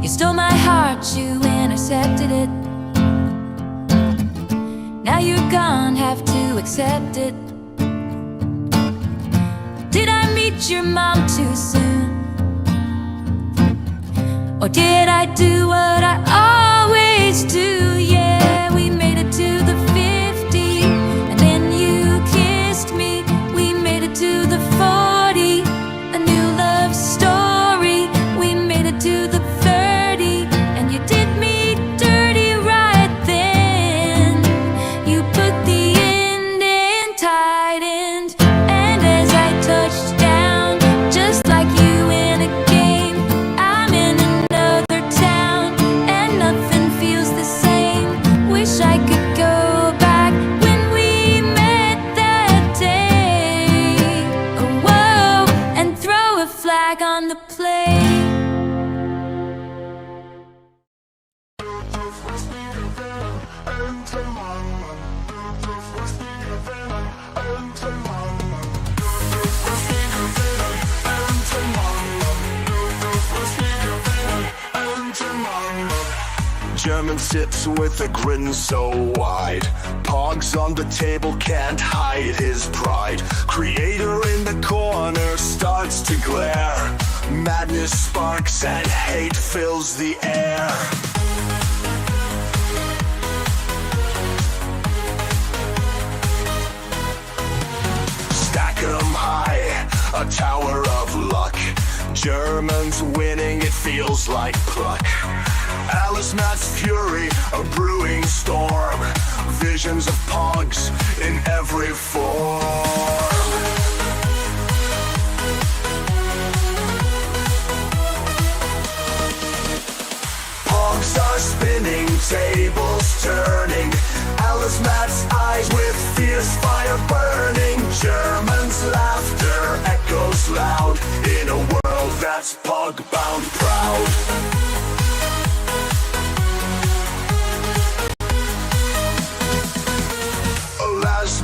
You stole my heart, you intercepted it. Now you're gone, have to accept it. Did I meet your mom too soon? Or did I do what I always do? Yeah, we made it to the 50, and then you kissed me. We made it to the 40, a new love story. We made it to the 30, and you did me dirty right then. You put the end in tight end, and as I touched down, just like you in a game, I'm in another town, and nothing feels the same. Wish I could go back when we met that day. Oh, whoa, and throw a flag on the play. German sits with a grin so wide. Pogs on the table can't hide his pride. Creator in the corner starts to glare. Madness sparks and hate fills the air. Stack 'em high, a tower of luck. Germans winning, it feels like pluck. Alice Matt's fury, a brewing storm. Visions of pogs in every form. Pogs are spinning, tables turning. Alice Matt's eyes with fierce fire burning. Germans' laughter echoes loud in a world that's pog-bound proud.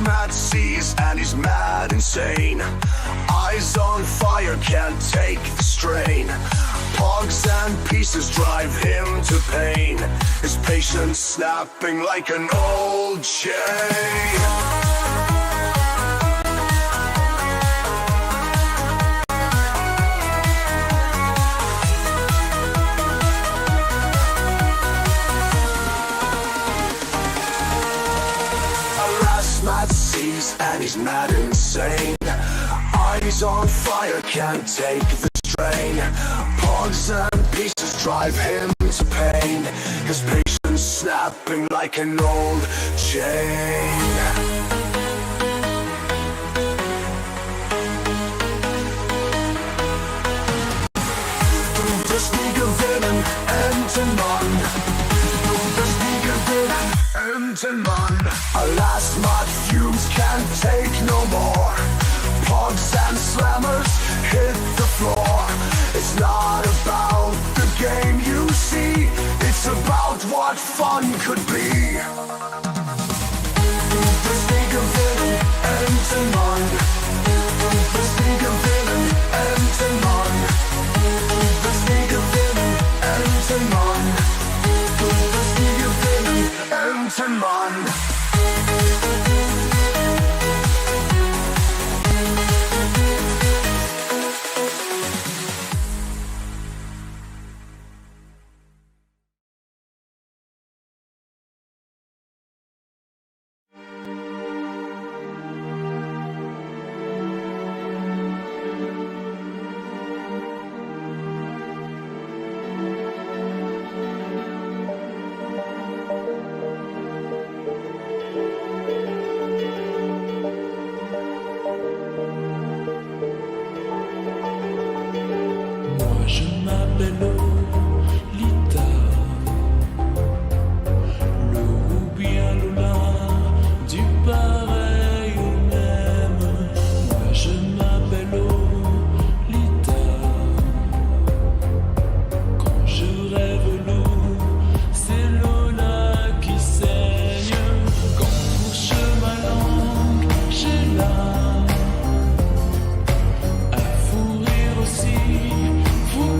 Matt sees and he's mad insane. Eyes on fire, can't take the strain. Pogs and pieces drive him to pain. His patience snapping like an old chain. Matt sees and he's mad insane. Eyes on fire, can't take the strain. Pogs and pieces drive him to pain. His patience snapping like an old chain. Das nie gewinnen, enden Mann. Das nie gewinnen, enden Mann. Alas, mud fumes can't take no more. Pogs and slammers hit the floor. It's not about the game you see, it's about what fun could be. Das nie gewinnen, enden Mann. Das nie gewinnen, enden Mann. Das nie gewinnen, enden Mann. Das nie gewinnen, enden Mann.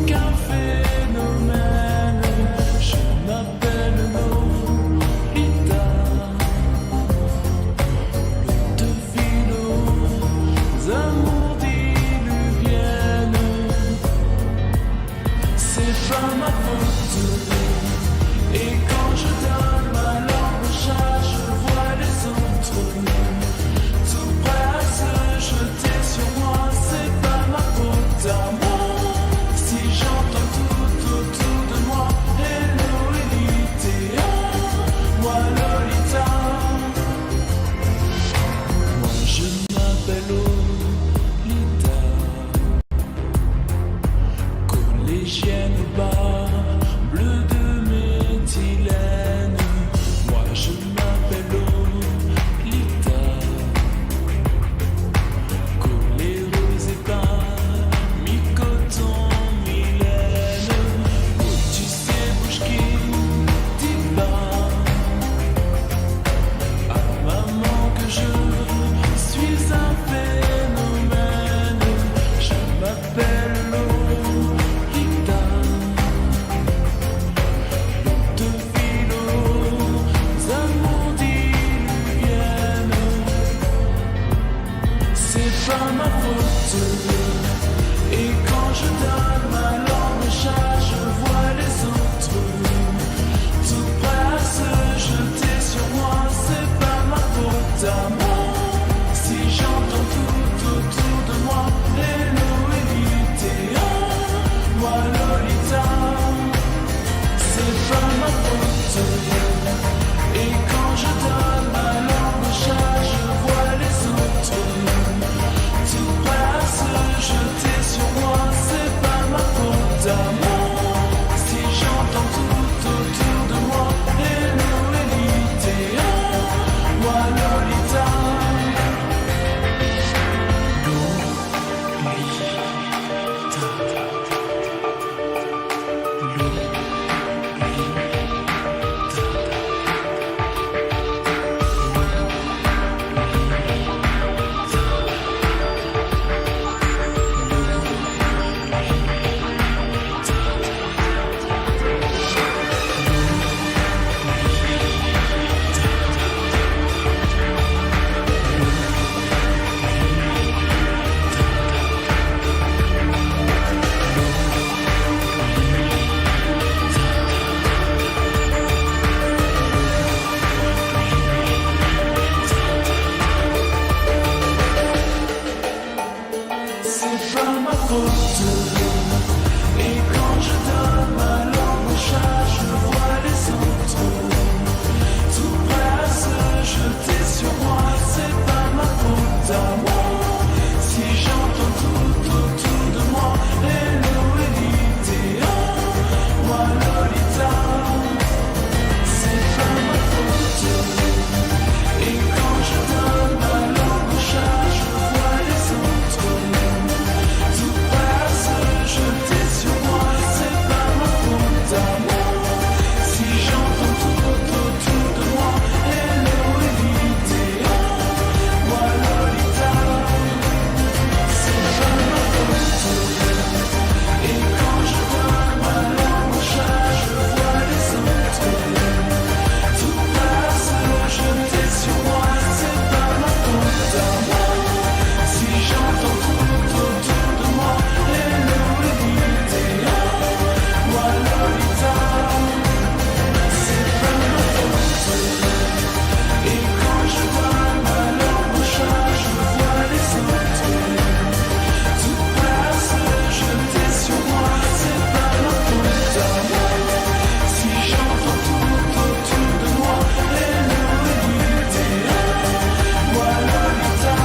Café faute. Et quand je donne ma langue au chat, je vois les autres tout prêt à se jeter sur moi. C'est pas ma faute à moi si j'entends tout autour de moi. Hello Elite, moi Lolita, c'est pas ma faute. Et quand je donne ma langue au chat, je vois les autres tout prêt à se jeter sur moi. C'est pas ma faute à moi si j'entends tout autour de moi. Hello Elite, moi Lolita, c'est pas ma faute. Et quand je donne ma langue au chat, je vois les autres tout prêt à se jeter sur moi. C'est pas ma faute à moi si j'entends tout autour de moi. Hello Elite, moi Lolita, c'est pas ma faute. Et quand je donne ma langue au chat, je vois les autres tout prêt à se jeter sur moi. C'est pas ma faute à moi si j'entends tout autour de moi. Hello Elite, moi Lolita.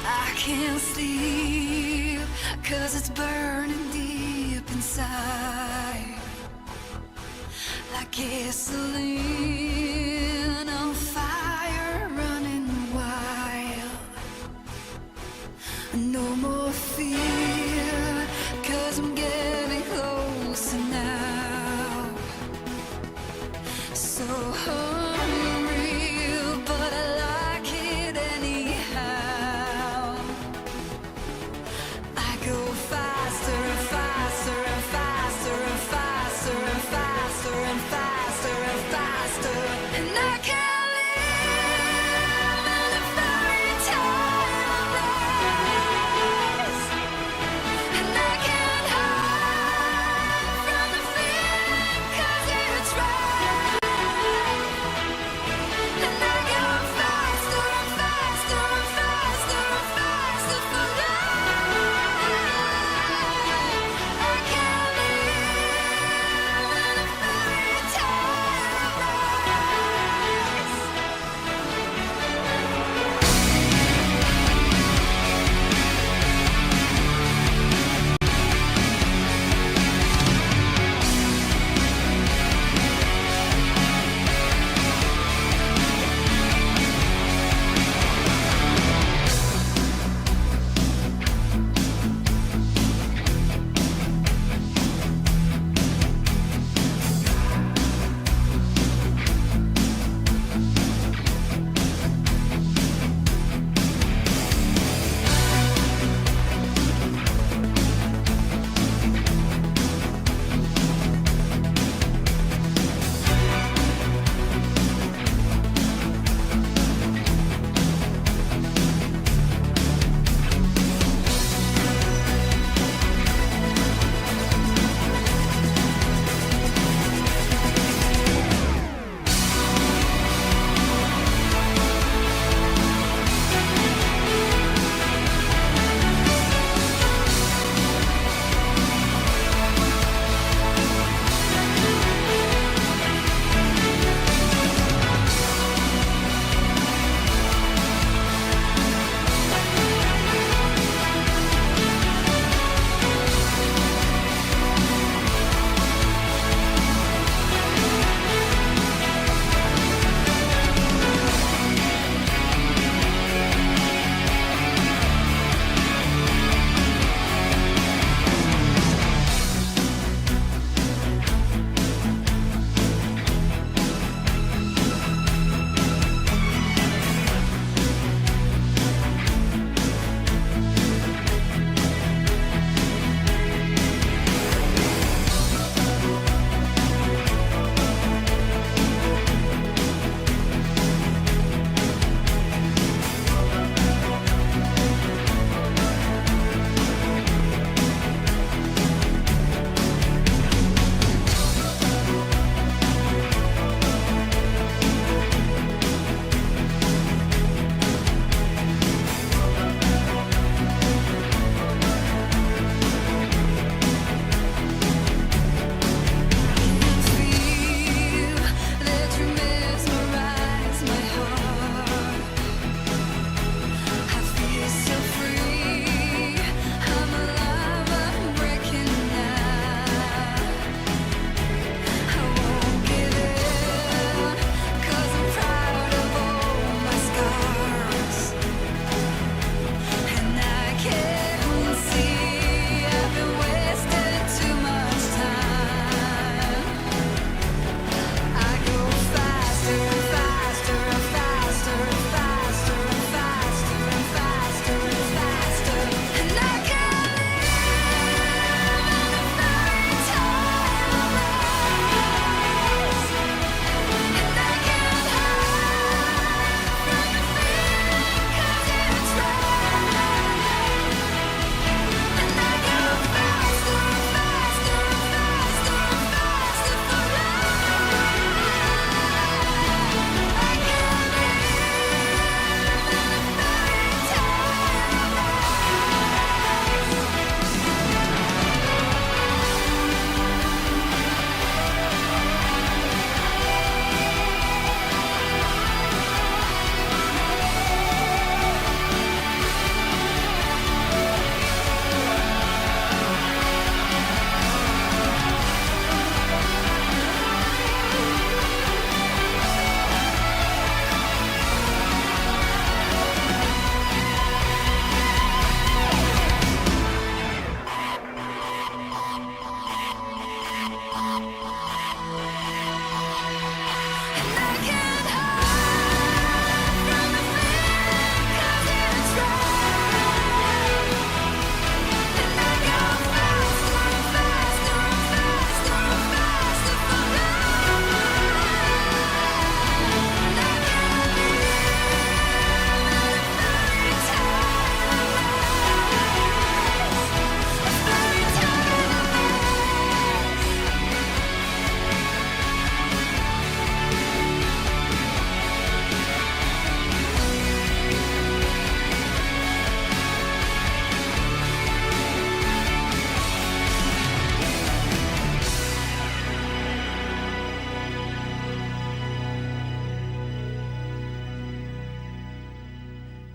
I can't sleep, 'cause it's burning deep inside. Like gasoline on fire, running wild. No more fear, 'cause I'm getting closer now. So hungry, but I like it anyhow. I go faster and faster and faster and faster and faster and faster and faster.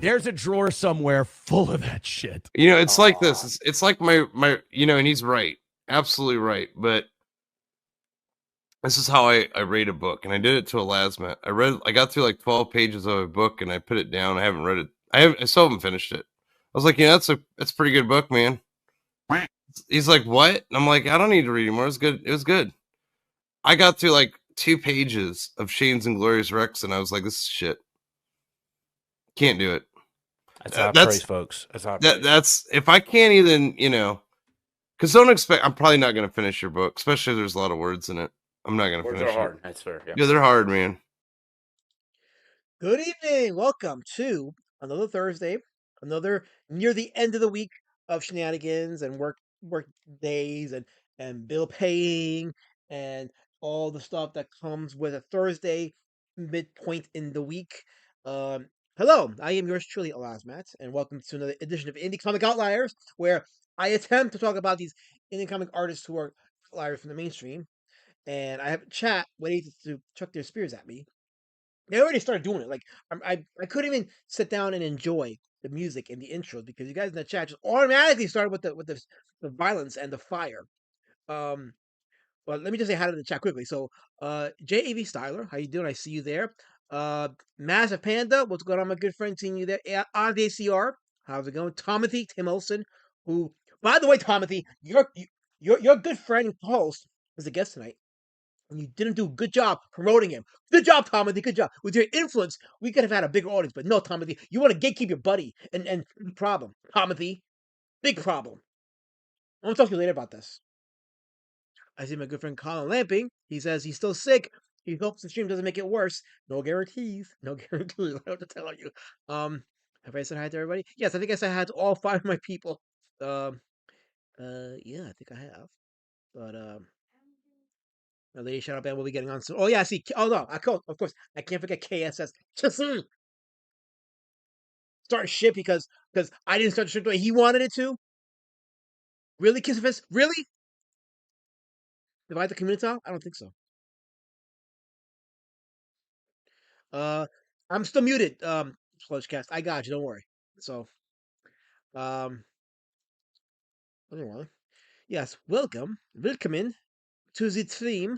There's a drawer somewhere full of that shit. It's like this. It's like my and he's right. Absolutely right. But this is how I rate a book, and I did it to a Lasmat. I got through like 12 pages of a book, and I put it down. I haven't read it. I still haven't finished it. I was like, that's a pretty good book, man. He's like, what? And I'm like, I don't need to read anymore. It was good. It was good. I got through like 2 pages of Shane's Inglorious Rex, and I was like, this is shit. Can't do it. That's not praise, folks. That's not praise. That's if I can't even, because don't expect. I'm probably not going to finish your book, especially if there's a lot of words in it. I'm not going to finish Words are hard. it. That's fair. Yeah, they're hard, man. Good evening. Welcome to another Thursday, another near the end of the week of shenanigans and work days and bill paying and all the stuff that comes with a Thursday midpoint in the week. Hello, I am yours truly, Elasmat, and welcome to another edition of Indie Comic Outliers, where I attempt to talk about these indie comic artists who are outliers from the mainstream. And I have a chat waiting to chuck their spears at me. They already started doing it. Like I couldn't even sit down and enjoy the music and the intros because you guys in the chat just automatically started with the violence and the fire. Um, but let me just say hi to the chat quickly. So, JAV Styler, how you doing? I see you there. Massive Panda, what's going on, my good friend? Seeing you there. RDCR, how's it going? Timothy Tim Olson, who, by the way, Timothy, your good friend and host is a guest tonight. And you didn't do a good job promoting him. Good job, Timothy. Good job. With your influence, we could have had a bigger audience. But no, Timothy, you want to gatekeep your buddy. And problem, Timothy. Big problem. I'm going to talk to you later about this. I see my good friend Colin Lamping. He says he's still sick. He hopes the stream doesn't make it worse. No guarantees. No guarantees. I don't have to tell you. Have I said hi to everybody? Yes, I think I said hi to all 5 of my people. Yeah, I think I have. But Lady Shadow Band will be getting on soon. Oh yeah, I see. Oh no, of course, I can't forget KSS. Just start shit because I didn't start the shit the way he wanted it to. Really, Kissafist? Really? Divide the community? I don't think so. I'm still muted. Sludgecast. I got you. Don't worry. So, anyway, yes, welcome in to the stream,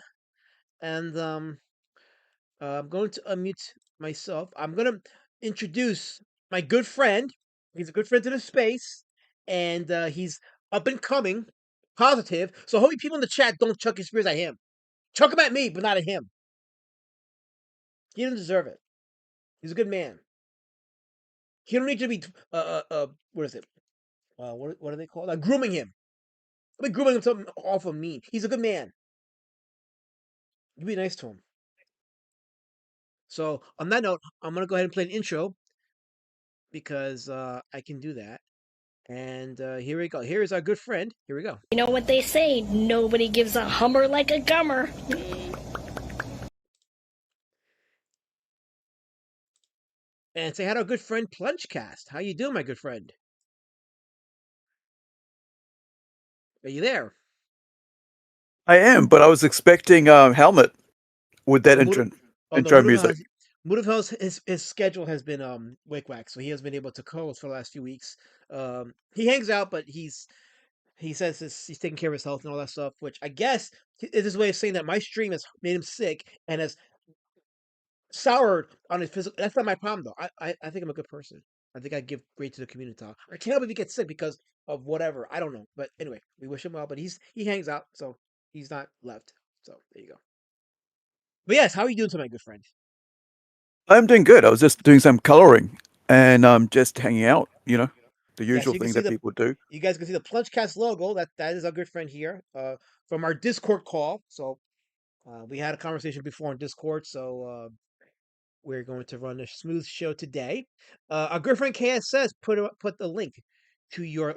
and I'm going to unmute myself. I'm going to introduce my good friend. He's a good friend to the space, and he's up and coming, positive. So hopefully people in the chat don't chuck his spears at him. Chuck them at me, but not at him. He doesn't deserve it. He's a good man. He don't need to be what is it? What do they call it? Grooming him. I'll be grooming him something awful mean. He's a good man. You be nice to him. So on that note, I'm gonna go ahead and play an intro because I can do that. And here we go. Here is our good friend. Here we go. You know what they say, nobody gives a hummer like a gummer. And say hi to our good friend Plungecast. How you doing, my good friend? Are you there? I am, but I was expecting Helmet with that intro music. Mudavell's his schedule has been whack, so he has been able to co-host for the last few weeks. He hangs out, but he says he's taking care of his health and all that stuff, which I guess is his way of saying that my stream has made him sick and has soured on his physical. That's not my problem though. I think I'm a good person. I think I give great to the community. I can't help if he gets sick because of whatever. I don't know. But anyway, we wish him well. But he hangs out, so he's not left. So there you go. But yes, how are you doing tonight, good friend? I'm doing good. I was just doing some coloring and just hanging out, the usual thing that people do. You guys can see the Plungecast logo. That is our good friend here from our Discord call. So we had a conversation before on Discord, so we're going to run a smooth show today. Our good friend KSS put the link to your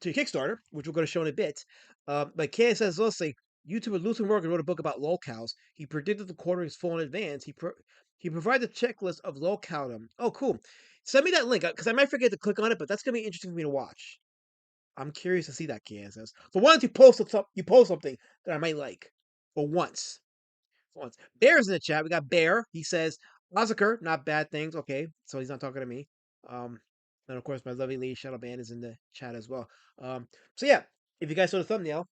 Kickstarter, which we're going to show in a bit. But KSS also say YouTuber Luther Morgan wrote a book about lolcows. He predicted the quarter is full in advance. He provided a checklist of lolcow. Oh, cool. Send me that link because I might forget to click on it, but that's going to be interesting for me to watch. I'm curious to see that, KSS. For once, you post something that I might like. For once. Bear's in the chat. We got Bear. He says, Massacre, not bad things. Okay, so he's not talking to me. And of course, my lovely lady Shadow Band is in the chat as well. So yeah, if you guys saw the thumbnail,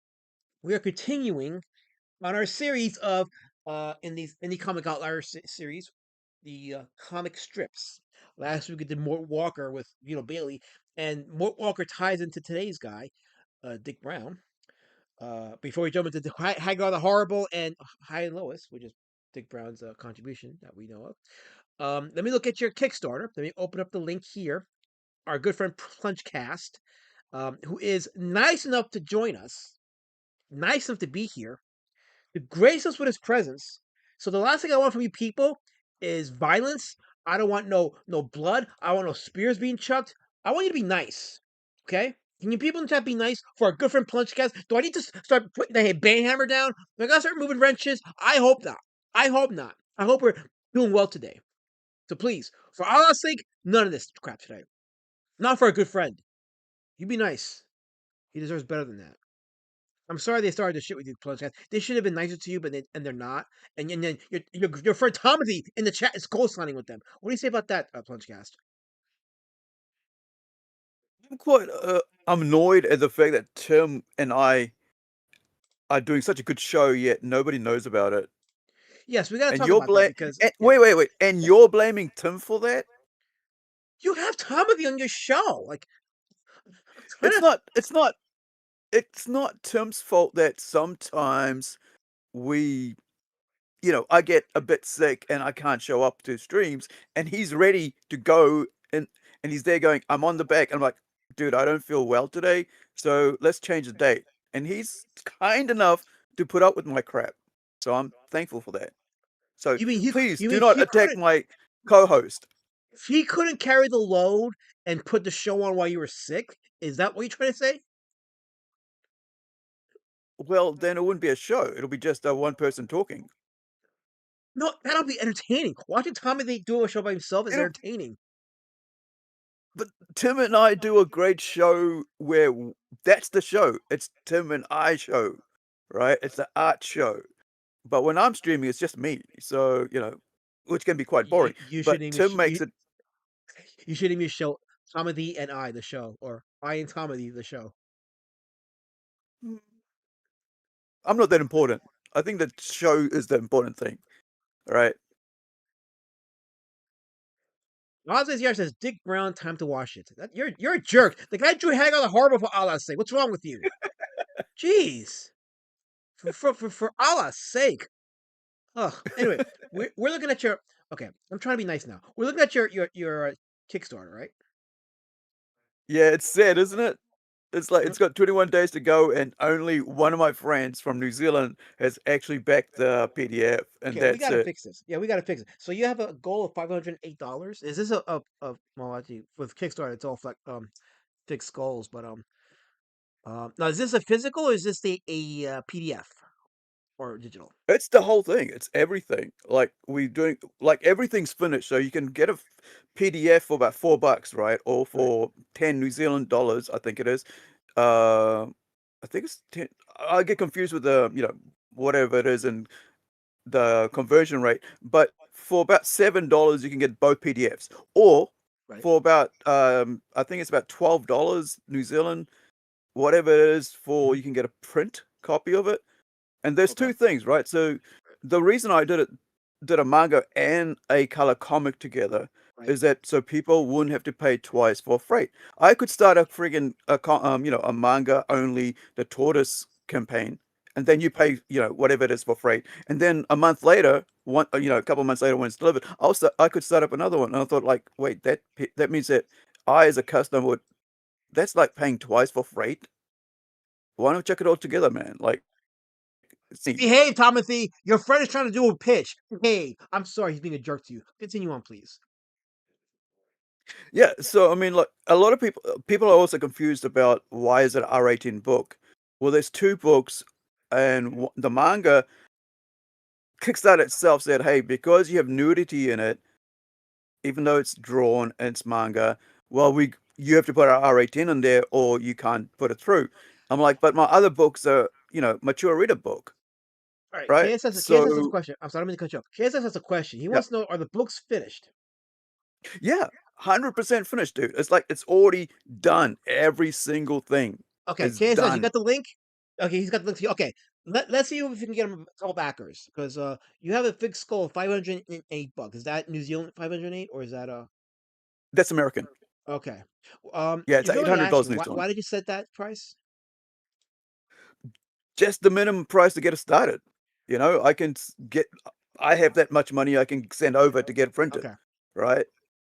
we are continuing on our series of in these indie comic outliers series, the comic strips. Last week we did Mort Walker with Bailey, and Mort Walker ties into today's guy, Dick Brown. Before we jump into the Hagar the Horrible and High and Lois, which is Dick Brown's contribution that we know of. Let me look at your Kickstarter. Let me open up the link here. Our good friend Plungecast, who is nice enough to join us, nice enough to be here, to grace us with his presence. So the last thing I want from you people is violence. I don't want no blood. I want no spears being chucked. I want you to be nice. Okay? Can you people in chat be nice for our good friend Plungecast? Do I need to start putting the bane hammer down? Do I gotta start moving wrenches? I hope not. I hope not. I hope we're doing well today. So please, for Allah's sake, none of this crap today. Not for a good friend. You be nice. He deserves better than that. I'm sorry they started to shit with you, Plungecast. They should have been nicer to you, but they're not. And then your friend Tomothy in the chat is co-signing with them. What do you say about that, Plungecast? I'm quite I'm annoyed at the fact that Tim and I are doing such a good show, yet nobody knows about it. Yes, we gotta And talk you're about that because wait, and you're blaming Tim for that? you have Tomothy on your show. Like, It's not Tim's fault that sometimes we, I get a bit sick and I can't show up to streams, and he's ready to go, and he's there going, I'm on the back. And I'm like, dude, I don't feel well today, so let's change the date. And he's kind enough to put up with my crap. So I'm thankful for that. So please you do mean not attack my co-host. he couldn't carry the load and put the show on while you were sick? Is that what you're trying to say? Well, then it wouldn't be a show. It'll be just one person talking. No, that'll be entertaining. Watching Tomothy do a show by himself is entertaining. But Tim and I do a great show where that's the show. It's Tim and I show, right? It's the art show. But when I'm streaming, it's just me. So, which can be quite boring. You But should name Tim makes it. You should name your show Tomothy and I, the show, or I and Tomothy, the show. I'm not that important. I think the show is the important thing, right? Oz here says Dick Brown, time to wash it. You're a jerk. The guy drew Hagar the Horrible for Allah's sake. What's wrong with you? Jeez. For Allah's sake. Ugh. Anyway, we're looking at your. Okay, I'm trying to be nice now. We're looking at your Kickstarter, right? Yeah, it's sad, isn't it? It's like it's got 21 days to go, and only one of my friends from New Zealand has actually backed the PDF, and Okay, we that's gotta it. fix this. Yeah, we gotta fix it. So you have a goal of $508. Is this a well, actually with Kickstarter it's all fixed goals, but now is this a physical or is this a PDF or digital? It's the whole thing. It's everything. Like everything's finished, so you can get a PDF for about $4, right? Or for 10 New Zealand dollars, I think it is. I think it's 10. I get confused with the whatever it is and the conversion rate. But for about $7, you can get both PDFs. Or for about I think it's about $12 New Zealand, whatever it is, for you can get a print copy of it. And there's two things, right? So the reason I did a manga and a color comic together is that so people wouldn't have to pay twice for freight. I could start a friggin' a manga only the tortoise campaign, and then you pay whatever it is for freight, and then a month later, a couple of months later when it's delivered, I could start up another one. And I thought, like, wait, that means that I as a customer would that's like paying twice for freight. Why not check it all together, man? Like. Behave, Tomothy. Your friend is trying to do a pitch. Hey, I'm sorry, he's being a jerk to you. Continue on, please. Yeah, so I mean, like a lot of people are also confused about why is it R18 book. Well, there's two books, and the manga Kickstarter itself said, hey, because you have nudity in it, even though it's drawn and it's manga, well, you have to put an R18 in there, or you can't put it through. I'm like, but my other books are mature reader book. All right, Right? KSS has a question. I'm sorry, I'm going to cut you off. KSS has a question. He wants to know, are the books finished? Yeah, 100% finished, dude. It's like it's already done. Every single thing Okay, is KSS, you done. got the link? Okay, he's got the link to you. Okay, let's see if we can get him a couple backers because you have a fixed skull of $508. Is that New Zealand 508 or is that That's American. okay? Yeah, it's If you don't mind me $800 asking, New why Zealand. did you set that price? Just the minimum price to get it started. You know, I have that much money I can send over to get it printed, Okay, right?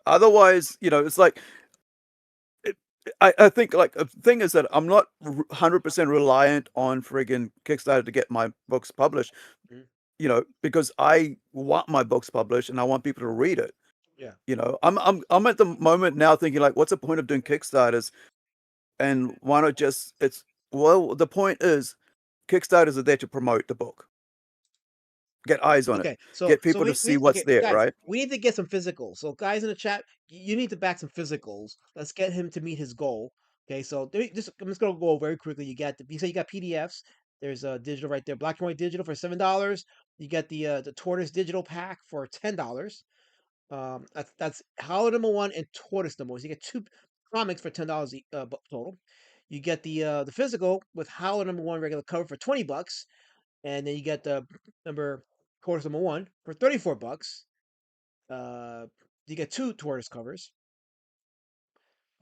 Otherwise, it's like it, I think like the thing is that I'm not 100% reliant on friggin' Kickstarter to get my books published, mhm, because I want my books published and I want people to read it. yeah, I'm at the moment now thinking like, what's the point of doing Kickstarters? And why not just the point is Kickstarters are there to promote the book, get eyes on it, okay. So get people to see what's okay, there, guys, right? we need to get some physicals. So guys in the chat, you need to back some physicals. Let's get him to meet his goal. Okay, so I'm just gonna go very quickly. You say you got PDFs. There's a digital right there, black and white digital for $7. You get the tortoise digital pack for $10. That's Howler #1 and Tortoise #1. So you get two comics for $10 total. You get the physical with Howler #1 regular cover for $20, and then you get the number Tortoise #1 for $34. Uh, you get two Tortoise covers.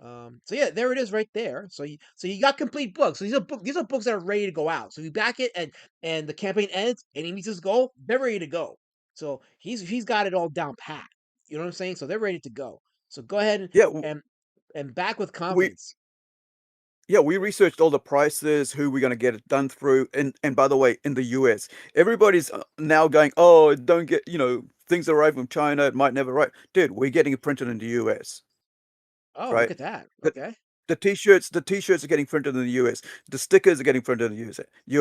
So yeah, there it is right there. So you got complete books. So these are books that are ready to go out. So you back it and the campaign ends and he meets his goal, they're ready to go. So he's got it all down pat. You know what I'm saying? So they're ready to go. So go ahead Yeah, and and back with we confidence. we researched all the prices, who we're going to get it done through, and by the way, in the US, everybody's now going, oh, don't get, things arrive from China, it might never arrive. Dude, we're getting it printed in the US, Oh, look right? at that. The, Okay. the t-shirts are getting printed in the US. The stickers are getting printed in the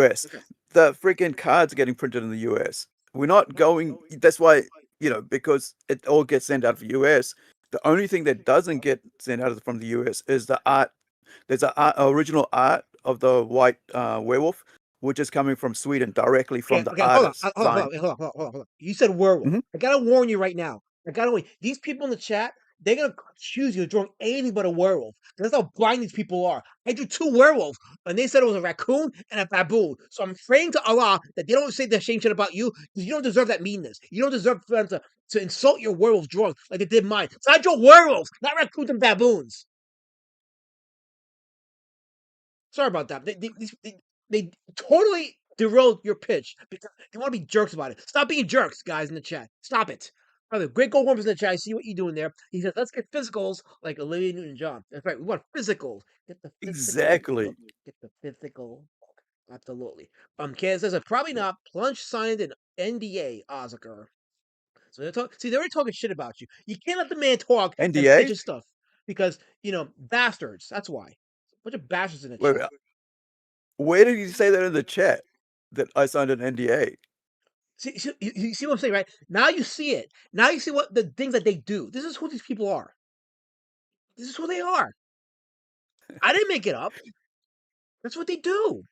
US. Okay. The freaking cards are getting printed in the US. We're not going. That's why, because it all gets sent out of the US. The only thing that doesn't get sent out from the US is the art. There's a original art of the white werewolf, which is coming from Sweden directly from Okay, the okay, hold on, artist. Signed. hold on. You said werewolf. Hmm. I gotta warn you right now. I gotta warn you. These people in the chat, they're gonna accuse you of drawing anything but a werewolf. That's how blind these people are. I drew two werewolves, and they said it was a raccoon and a baboon. So I'm praying to Allah that they don't say the same shit about you, because you don't deserve that meanness. You don't deserve for them to insult your werewolf drawing like they did mine. So I drew werewolves, not raccoons and baboons. Sorry about that. They totally derailed your pitch because they want to be jerks about it. Stop being jerks, guys in the chat. Stop it. By the way, Great Gold Worms in the chat. I see what you're doing there. He says, let's get physicals like Olivia Newton-John. That's right. We want physicals. Get the physical book. Exactly. Get the physical book. Absolutely. Kaz says, probably not. Plunge signed an NDA, Ozaka. So they're already talking shit about you. You can't let the man talk and pitch NDA. his stuff because, bastards. That's why. Bunch of bastards in the Wait, chat. where did you say that in the chat that I signed an NDA? You see what I'm saying, right? Now you see it. Now you see what the things that they do. This is who these people are. This is who they are. I didn't make it up. That's what they do.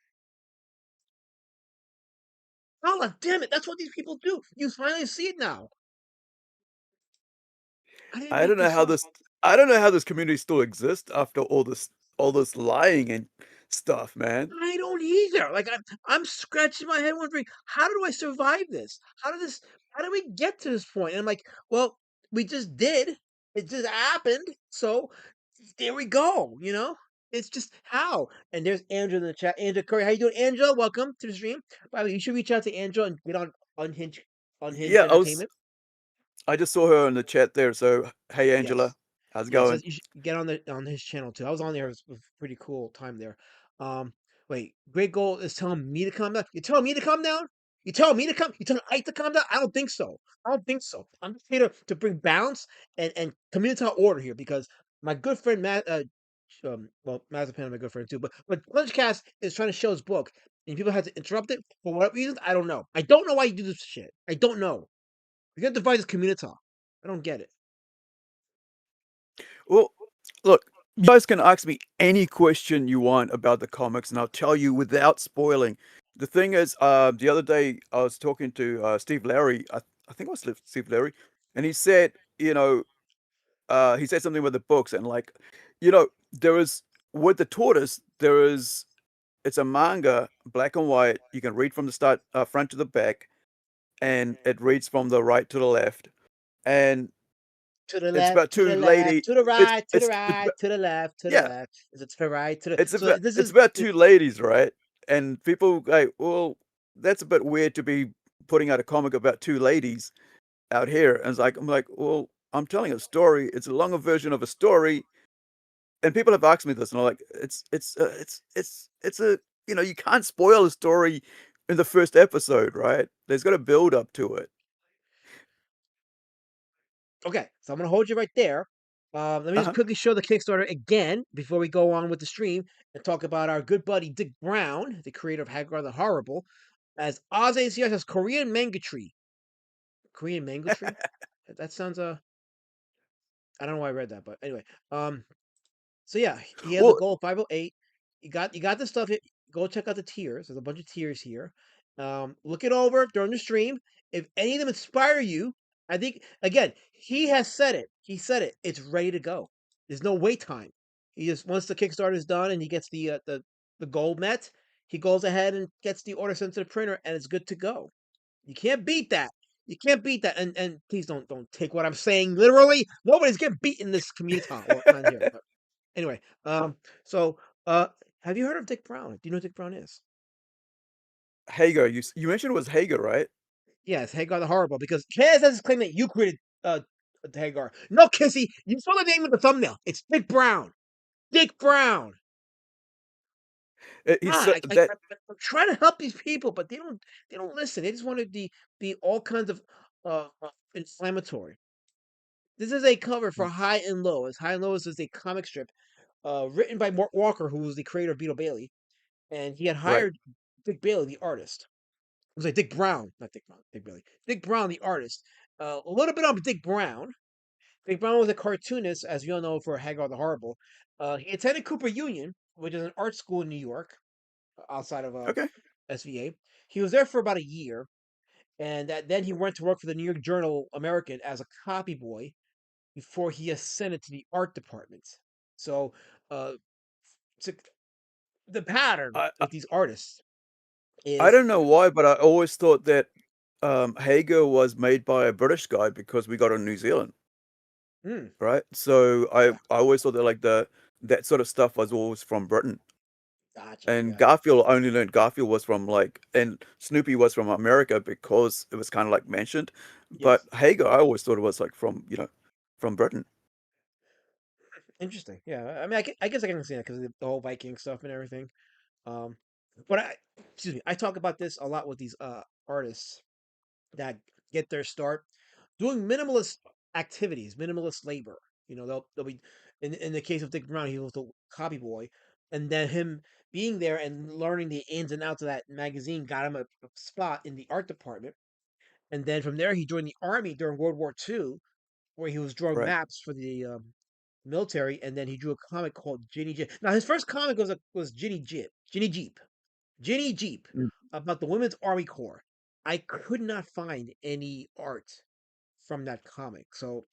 Oh, damn it. That's what these people do. You finally see it now. I didn't I make don't know this how up. this. I don't know how this community still exists after all this lying and stuff, man. I don't either. Like I'm scratching my head wondering, how do I survive this? How do we get to this point? And I'm like, well, we just did. It just happened. So there we go. It's just how. And there's Angela in the chat. Angela Curry, how you doing, Angela? Welcome to the stream. By the way, you should reach out to Angela and get on Unhinged Yeah, Entertainment. I just saw her in the chat there. So hey, Angela, Yes. how's it Yes, going? you should get on his channel too. I was on there. It was a pretty cool time there. Wait, Great Gold is telling me to calm down. You telling me to calm down? You telling me to come? You telling Ike to calm down? I don't think so. I don't think so. I'm just here to bring balance and community order here because my good friend Matt, well, Mazapan, my good friend too, but Punchcast is trying to show his book, and people had to interrupt it for what reasons? I don't know. I don't know why you do this shit. I don't know. You got to divide this community. I don't get it. Well, look, you guys can ask me any question you want about the comics, and I'll tell you without spoiling. The thing is, the other day I was talking to Steve Larry. I think it was Steve Larry, and he said, he said something with the books, and like, there is with the tortoise, it's a manga, black and white. You can read from the front to the back, and it reads from the right to the left, and To the it's left, about to two the left, lady. to the It's right, to the it's it's right, about- to the left, to the yeah, left. Is it to the right? To the it's so about this it's is about two ladies, right? And people like, well, that's a bit weird to be putting out a comic about two ladies out here. And I'm like, well, I'm telling a story. It's a longer version of a story. And people have asked me this, and I'm like, it's a you can't spoil a story in the first episode, right? There's got to build up to it. okay. So I'm gonna hold you right there. Let me just Uh-huh. quickly show the Kickstarter again before we go on with the stream and talk about our good buddy Dick Brown, the creator of Hagar the Horrible, as Oz ACS as Korean manga tree. Korean mango tree? That sounds I don't know why I read that, but anyway. So yeah, he has a Well, goal of 508. You got the stuff. Go check out the tiers. There's a bunch of tiers here. Look it over during the stream. If any of them inspire you, I think again he has said it. He said it. It's ready to go. There's no wait time. He just once the Kickstarter is done and he gets the goal met, he goes ahead and gets the order sent to the printer and it's good to go. You can't beat that. You can't beat that. And please don't take what I'm saying literally. Nobody's getting beat in this community. Well, not here. But anyway, so have you heard of Dick Brown? Do you know who Dick Brown is? Hager, you mentioned it was Hager, right? Yes, Hagar the Horrible. Because Kaz has claimed that you created Hagar. No, Kissy, you saw the name of the thumbnail. It's Dick Brown. Dick Brown. He's God, so, that I'm trying to help these people, but they don't listen. They just want to be all kinds of inflammatory. This is a cover for High and Low. As High and Low is a comic strip written by Mort Walker, who was the creator of Beetle Bailey, and he had right. hired Dick Bailey, the artist. It was like Dick Brown, not Dick Brown, Dick Bailey. Dick Brown, the artist. A little bit on Dick Brown. Dick Brown was a cartoonist, as you all know, for Hagar the Horrible. He attended Cooper Union, which is an art school in New York, outside of Okay. SVA. He was there for about a year, and then he went to work for the New York Journal American as a copy boy before he ascended to the art department. So, uh, so the pattern I, I with these artists I is, don't know why, but I always thought that Hager was made by a British guy because we got on New Zealand, hmm, right? So I yeah, I always thought that like that sort of stuff was always from Britain. gotcha, And yeah, Garfield only learned Garfield was from and Snoopy was from America because it was kind of like mentioned. But yes, Hager, I always thought it was like from Britain. interesting, yeah. I mean, I guess I can understand that because of the whole Viking stuff and everything. Um, but excuse me, I talk about this a lot with these artists that get their start doing minimalist activities, minimalist labor. They'll be in the case of Dick Brown, he was the copy boy, and then him being there and learning the ins and outs of that magazine got him a spot in the art department. And then from there, he joined the army during World War II, where he was drawing Right. maps for the military. And then he drew a comic called Ginny Jeep. Now, his first comic was Ginny Jeep, Mm. about the Women's Army Corps. I could not find any art from that comic, so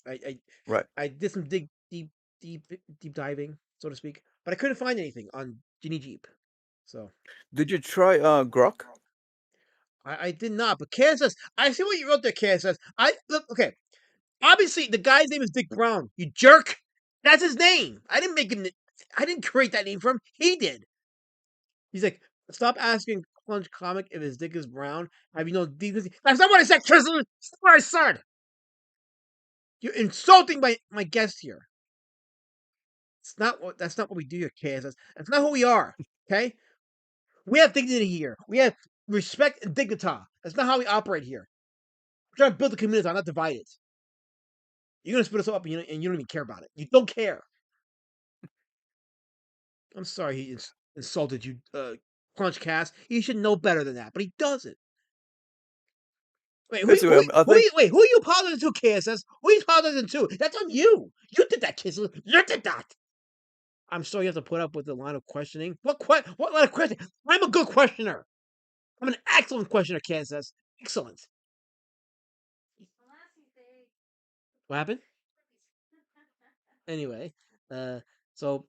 Right. I did some deep diving, so to speak, but I couldn't find anything on Ginny Jeep. So Did you try Grok? I did not. But Kansas, I see what you wrote there, Kansas. I look okay. Obviously, the guy's name is Dick Brown. You jerk. That's his name. I didn't make him. I didn't create that name for him. He did. He's like, stop asking Plunge Comic if his dick is brown. Have you no decency? That's not what I said, Tristan. That's not what I said. You're insulting my guest here. That's not what we do here, KSS. That's not who we are. Okay? We have dignity here. We have respect and dignity. That's not how we operate here. We're trying to build a community, not divide it. You're gonna split us up and you don't even care about it. You don't care. I'm sorry he insulted you, Crunch Cast. He should know better than that, but he doesn't. Wait, Basically, I think who are you apologizing to, KSS? Who are you apologizing to? That's on you. You did that, Kissel. You did that. I'm sorry you have to put up with the line of questioning. What line of questioning? I'm a good questioner. I'm an excellent questioner, Kansas. Excellent. What happened? Anyway, so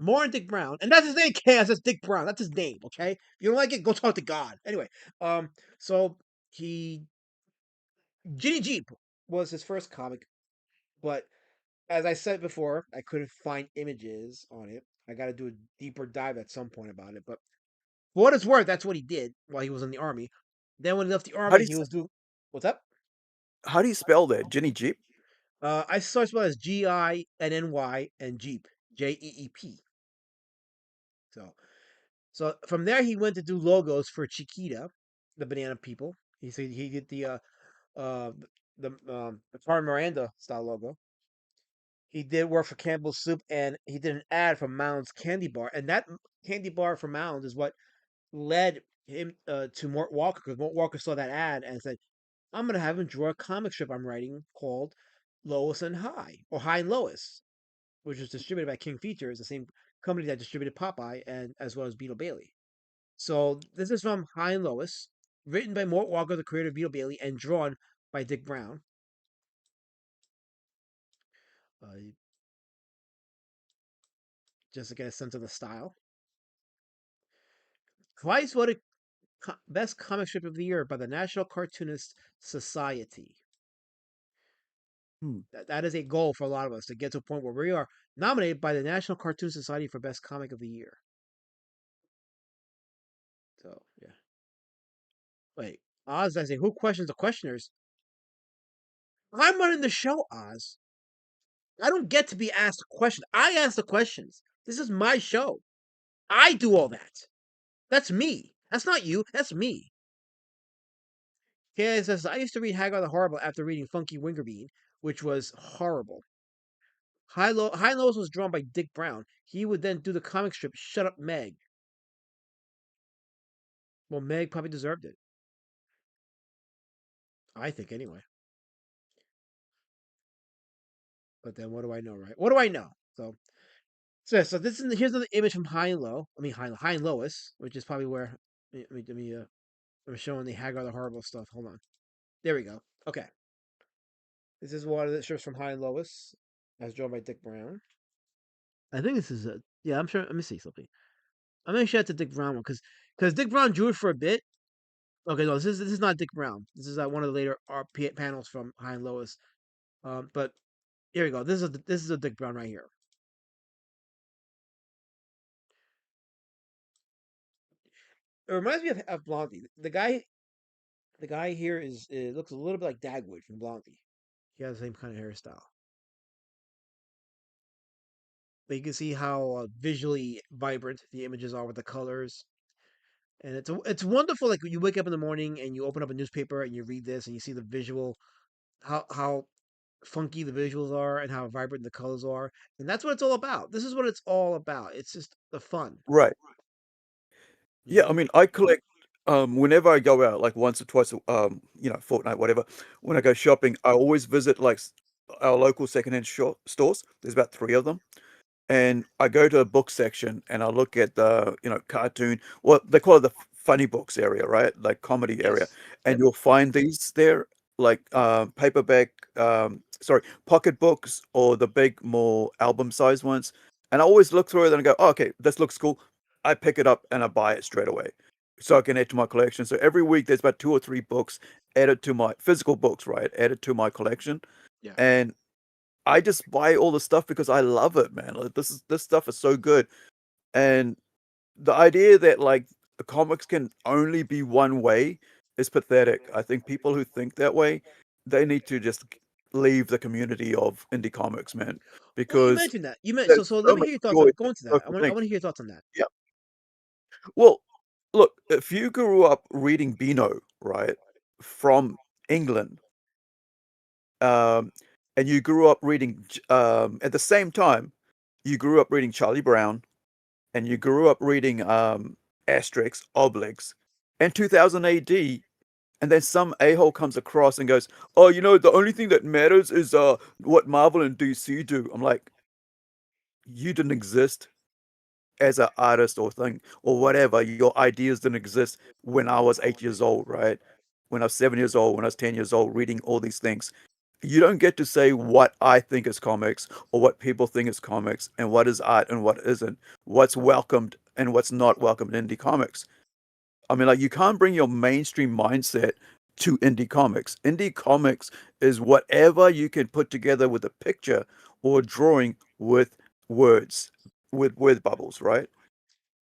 more on Dick Brown, and that's his name. Cass. That's Dick Brown. That's his name. Okay, if you don't like it, go talk to God. Anyway, so he Ginny Jeep was his first comic, but as I said before, I couldn't find images on it. I got to do a deeper dive at some point about it. But for what it's worth, that's what he did while he was in the army. Then when he left the How do army, you he s- was doing what's up? how do you spell that? Ginny Jeep? I searched about as Ginny and Jeep Jeep. So from there he went to do logos for Chiquita, the Banana People. He said he did uh the Carmen Miranda style logo. He did work for Campbell's Soup, and he did an ad for Mound's candy bar, and that candy bar for Mound's is what led him to Mort Walker, because Mort Walker saw that ad and said, "I'm gonna have him draw a comic strip I'm writing called Lois and High, or High and Lois," which was distributed by King Features, the same company that distributed Popeye and as well as Beetle Bailey. So this is from High and Lois, written by Mort Walker, the creator of Beetle Bailey, and drawn by Dick Brown. Uh, just to get a sense of the style. Twice voted best comic strip of the year by the National Cartoonist Society. Hmm. That is a goal for a lot of us to get to a point where we are nominated by the National Cartoon Society for best comic of the year. So yeah. Wait, Oz, I say, who questions the questioners? I'm running the show, Oz. I don't get to be asked a question. I ask the questions. This is my show. I do all that. That's me. That's not you. That's me. Okay, it says I used to read Hagar the Horrible after reading Funky Wingerbean, which was horrible. High Lows was drawn by Dick Brown. He would then do the comic strip Shut Up Meg. Well, Meg probably deserved it. I think anyway. But then what do I know, right? What do I know? So this is here's another image from High and Low. I mean High and Lois, which is probably where I'm showing the Hagar the Horrible stuff. Hold on. There we go. Okay. This is one of the strips from High and Lois, as drawn by Dick Brown. I think this is a yeah. I'm sure. Let me see something. I'm gonna show it to Dick Brown one because Dick Brown drew it for a bit. Okay, no, this is not Dick Brown. This is one of the later art panels from High and Lois. But here we go. This is a Dick Brown right here. It reminds me of Blondie. The guy here is it looks a little bit like Dagwood from Blondie. He has the same kind of hairstyle. But you can see how visually vibrant the images are with the colors, and it's wonderful. Like when you wake up in the morning and you open up a newspaper and you read this and you see the visual, how funky the visuals are and how vibrant the colors are, and that's what it's all about. This is what it's all about. It's just the fun, Right. you Yeah, I know. mean, I collect whenever I go out, like once or twice, fortnight, whatever. When I go shopping, I always visit like our local secondhand stores. There's about three of them, and I go to the book section and I look at the cartoon. Well, they call it the funny books area, right? Like comedy area, Yes. and Yep. you'll find these there, like paperback, sorry, pocket books or the big, more album size ones. And I always look through it and I go, oh, okay, this looks cool. I pick it up and I buy it straight away, so I can add to my collection. So every week there's about 2 or 3 books added to my physical books, right? Added to my collection, Yeah. and I just buy all the stuff because I love it, man. Like this stuff is so good. And the idea that like the comics can only be one way is pathetic. I think people who think that way, they need to just leave the community of indie comics, man, Well, you because mentioned that. You meant there's so. so Let me much hear your thoughts joy on in go into that. I local want. I things. want to hear your thoughts on that. Yeah. Well, look, if you grew up reading Beano, right, from England, um, and you grew up reading at the same time, you grew up reading Charlie Brown, and you grew up reading Asterix, Obelix, in 2000 AD, and then some a-hole comes across and goes, "Oh, the only thing that matters is what Marvel and DC do." I'm like, you didn't exist as an artist or thing or whatever. Your ideas didn't exist when I was 8 years old, right? When I was 7 years old, when I was 10 years old, reading all these things. you don't get to say what I think is comics or what people think is comics and what is art and what isn't, what's welcomed and what's not welcomed in indie comics. I mean, like, you can't bring your mainstream mindset to indie comics. Indie comics is whatever you can put together with a picture or a drawing with words, with word bubbles, right?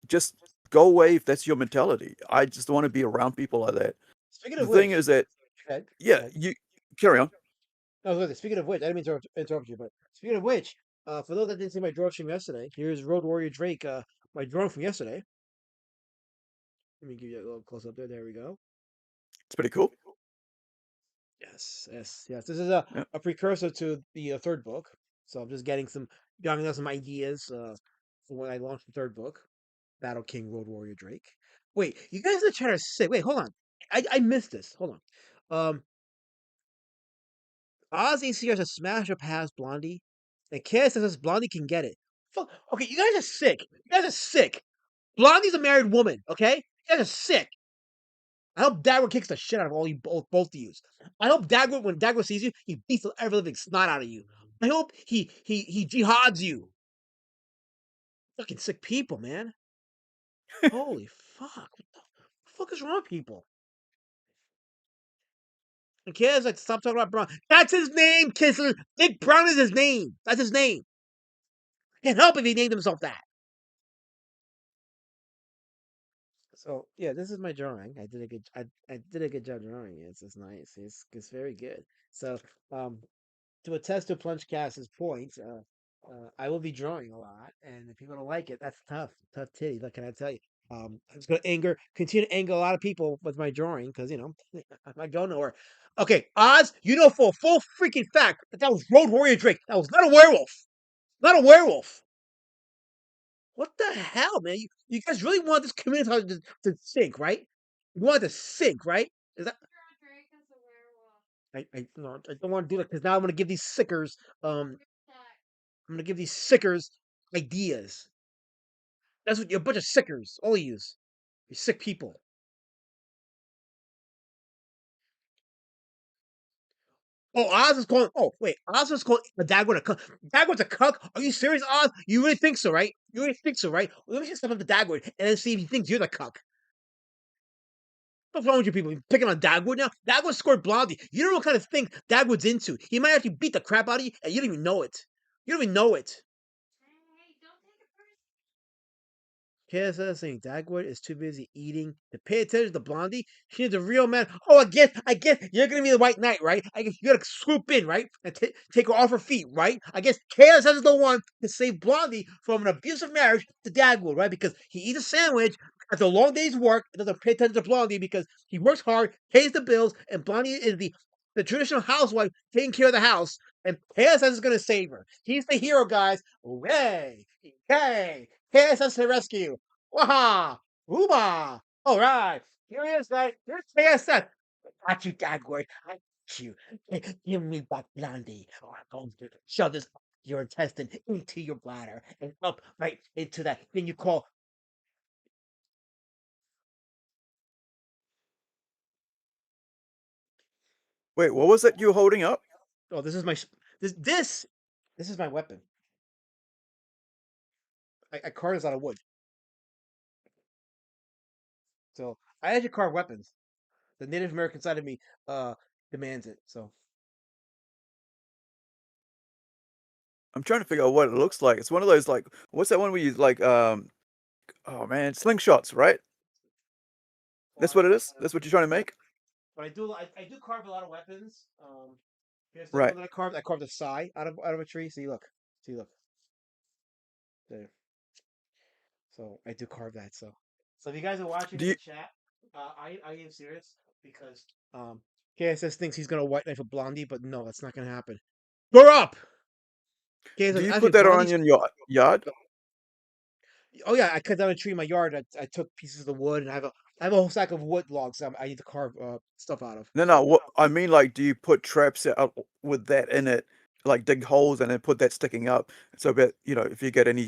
Just go away if that's your mentality. I just want to be around people like that. Speaking The of thing which, is that, go ahead. yeah, Go ahead. you carry on. I was going to say, speaking of which, I didn't mean to interrupt you, but speaking of which, for those that didn't see my drawing from yesterday, here's Road Warrior Drake, my drawing from yesterday. Let me give you a little close up there. There we go. It's pretty cool. Yes, yes, yes. This is Yeah. a precursor to the third book. So I'm just getting us some ideas for when I launch the third book, Battle King Road Warrior Drake. Wait, you guys in the chat are sick. Wait, hold on. I missed this. Hold on. Oz ACR says smash or pass Blondie. And Kaz says Blondie can get it. Fuck. Okay, you guys are sick. You guys are sick. Blondie's a married woman, okay? You guys are sick. I hope Dagwood kicks the shit out of all you both of you. I hope Dagwood, when Dagwood sees you, he beats the ever living snot out of you. I hope he jihads you. Fucking sick people, man. Holy fuck. What the fuck is wrong with people? And Kaz like stop talking about Brown. That's his name, Kisser. Nick Brown is his name. That's his name. Can't help if he named himself that. So yeah, this is my drawing. I did a good job drawing it. It's nice. It's very good. So um to attest to Plunge Cast's point, I will be drawing a lot, and if people don't like it, that's tough. Tough titty. What can I tell you? I'm just gonna continue to anger a lot of people with my drawing because I might go nowhere. Okay, Oz, you know for a full freaking fact that was Road Warrior Drake. That was not a werewolf. Not a werewolf. What the hell, man? You guys really want this community to sink, right? You want it to sink, right? Is that I no, I don't want to do that because now I'm gonna give these sickers I'm gonna give these sickers ideas. That's what you're a bunch of sickers, all of yous. You're sick people. Oh, Oz is calling. Oh, wait, Oz is calling a Dagwood a cuck. Dagwood's a cuck? Are you serious, Oz? You really think so, right? You really think so, right? Well, let me just step up to Dagwood and then see if he thinks you're the cuck. What's wrong with you people? You picking on Dagwood now? Dagwood scored Blondie. You don't know what kind of thing Dagwood's into. He might actually beat the crap out of you, and you don't even know it. You don't even know it. KSS saying Dagwood is too busy eating to pay attention to Blondie. She needs a real man. Oh, I guess you're gonna be the White Knight, right? I guess you gotta swoop in, right, and take her off her feet, right? I guess KSS is the one to save Blondie from an abusive marriage to Dagwood, right? Because he eats a sandwich after a long day's work and doesn't pay attention to Blondie because he works hard, pays the bills, and Blondie is the traditional housewife taking care of the house. And KSS is gonna save her. He's the hero, guys. Hooray! Hey! KSS to the rescue! Waha! Uba! All right. Here he is, guys. Here's KSS. Got you, Dagwood. I got you. Give me back Blondie. Or I'm going to shove this your intestine into your bladder and up right into that thing you call. Wait, what was that you were holding up? Oh, this is my this is my weapon. I carved this out of wood. So I had to carve weapons. The Native American side of me demands it. So I'm trying to figure out what it looks like. It's one of those, like, what's that one we use, like, oh man, slingshots, right? That's what it is. That's what you're trying to make. but I do carve a lot of weapons. Here's the Right. one that I carved. I carved a sai out of a tree. See, look. See, look. There. So I do carve that. So if you guys are watching Do in you the chat, I am serious because KSS thinks he's gonna white knife a Blondie, but no, that's not gonna happen. Grow up. do KSS you actually put that on Blondie's. in your yard? Oh yeah, I cut down a tree in my yard. I took pieces of the wood, and I have a whole stack of wood logs. I need to carve stuff out of. No, no. What I mean, like, do you put traps out with that in it, like dig holes and then put that sticking up, so that if you get any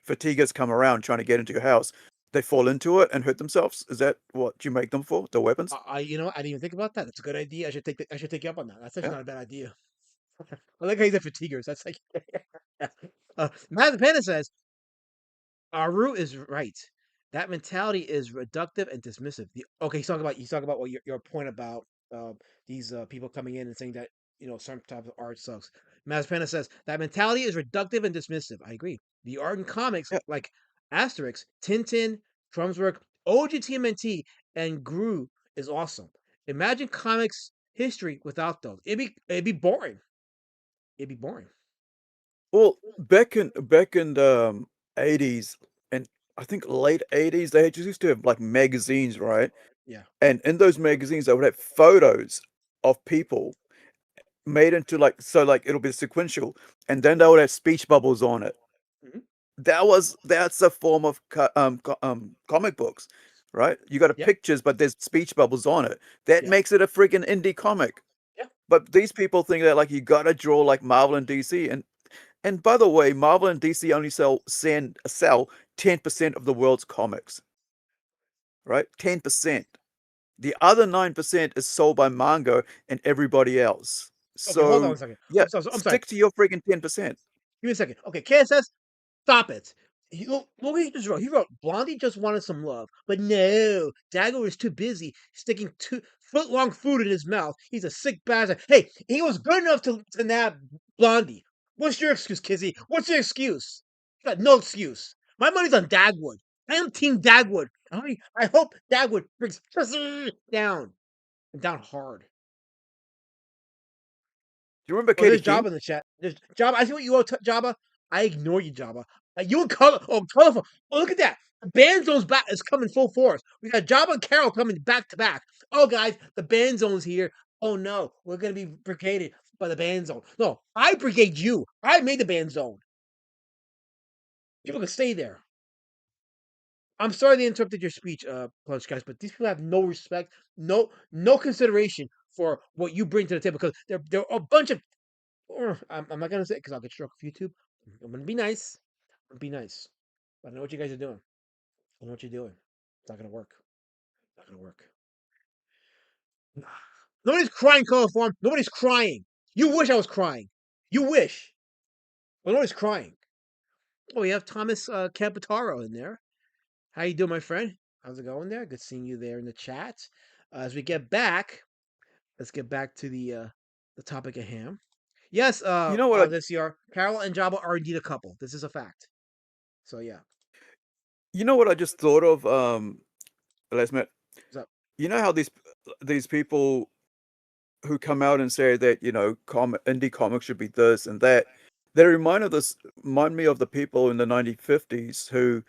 fatiguers come around trying to get into your house, they fall into it and hurt themselves. Is that what you make them for? The weapons? You know, I didn't even think about that. That's a good idea. I should take you up on that. That's actually Yeah. not a bad idea. I like how you said fatiguers. That's like, Matt the Panda says, Aru is right. That mentality is reductive and dismissive. Okay, he's talking about what your point about these people coming in and saying that certain type of art sucks. Mazpana says that mentality is reductive and dismissive. I agree. The art in comics Yeah. like Asterix, Tintin, Drumswork, OGTMNT, and Gru is awesome. Imagine comics history without those. It'd be boring. It'd be boring. Well, back in the 80s and I think late 80s, they just used to have like magazines, right? Yeah. And in those magazines, they would have photos of people made into like it'll be sequential, and then they would have speech bubbles on it. Mhm. That's a form of comic books, right? You got a Yep. pictures, but there's speech bubbles on it. That Yep. makes it a freaking indie comic. Yeah. But these people think that like you gotta draw like Marvel and DC, and by the way, Marvel and DC only sell 10% of the world's comics, right? 10%. The other 9% is sold by manga and everybody else. Okay, hold on So a second. yeah, I'm sorry. stick to your freaking 10%. Give me a second. Okay, KSS, stop it. Look what he just wrote. He wrote, Blondie just wanted some love. But no, Dagger was too busy sticking 2-foot-long food in his mouth. He's a sick bastard. Hey, he was good enough to nab Blondie. What's your excuse, Kizzy? What's your excuse? You got no excuse. My money's on Dagwood. I am Team Dagwood. I hope Dagwood brings Kizzy down. And down hard. Do you remember Oh, Katie there's King? Jabba in the chat. There's Jabba. I see what you wrote, Jabba. I ignore you, Jabba. You and color. Oh, colorful. Oh, look at that. The band zone's back. Is coming full force. We got Jabba and Carol coming back to back. Oh, guys, the band zone's here. Oh no, we're gonna be brigaded by the band zone. No, I brigade you. I made the band zone. People can stay there. I'm sorry they interrupted your speech, Punch guys, but these people have no respect, no consideration for what you bring to the table because they're a bunch of I'm not gonna say because I'll get struck off YouTube. I'm gonna be nice. I'm gonna be nice. But I know what you guys are doing. I know what you're doing. It's not gonna work. Not gonna work. Nobody's crying, color form. Nobody's crying. You wish I was crying. You wish. But nobody's crying. Oh, we have Thomas Capitaro in there. How you doing, my friend? How's it going there? Good seeing you there in the chat. As we get back, let's get back to the topic at hand. Yes, You know what I this year, Carol and Jabba are indeed a couple. This is a fact. So yeah. you know what I just thought of, Les Matt? What's up? You know how these people who come out and say that, indie comics should be this and that, they remind me of the people in the 1950s who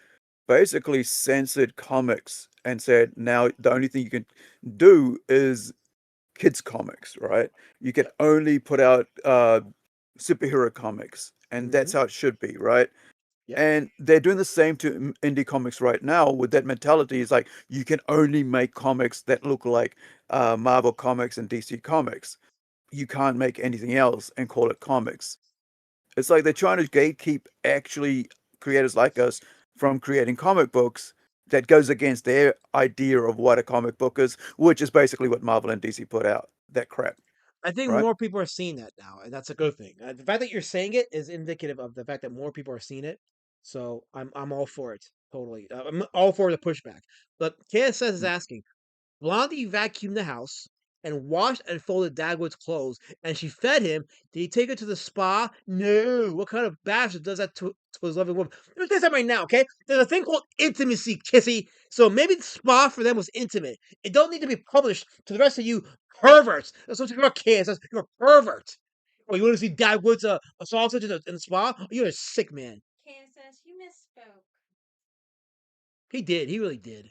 basically censored comics and said now the only thing you can do is kids comics, right? You can Yep. only put out superhero comics, and that's Mm-hmm. how it should be, right? Yep. And they're doing the same to indie comics right now with that mentality. It's like you can only make comics that look like Marvel comics and DC comics. You can't make anything else and call it comics. It's like they're trying to gatekeep actually creators like us from creating comic books that goes against their idea of what a comic book is, which is basically what Marvel and DC put out. That crap, I think right? more people are seeing that now, and that's a good thing. The fact that you're saying it is indicative of the fact that more people are seeing it. So I'm all for it. Totally. I'm all for the pushback. But KSS is Mm. asking, Blondie vacuumed the house and washed and folded Dagwood's clothes, and she fed him. Did he take her to the spa? No. What kind of bastard does that to his loving woman? Let me tell you something right now, okay? There's a thing called intimacy, Kissy. So maybe the spa for them was intimate. It don't need to be published to the rest of you perverts. That's what you're a kid. You're a pervert. Oh, you want to see Dagwood's a sausage in the spa? Oh, you're a sick man. Kansas, you misspoke. He did. He really did.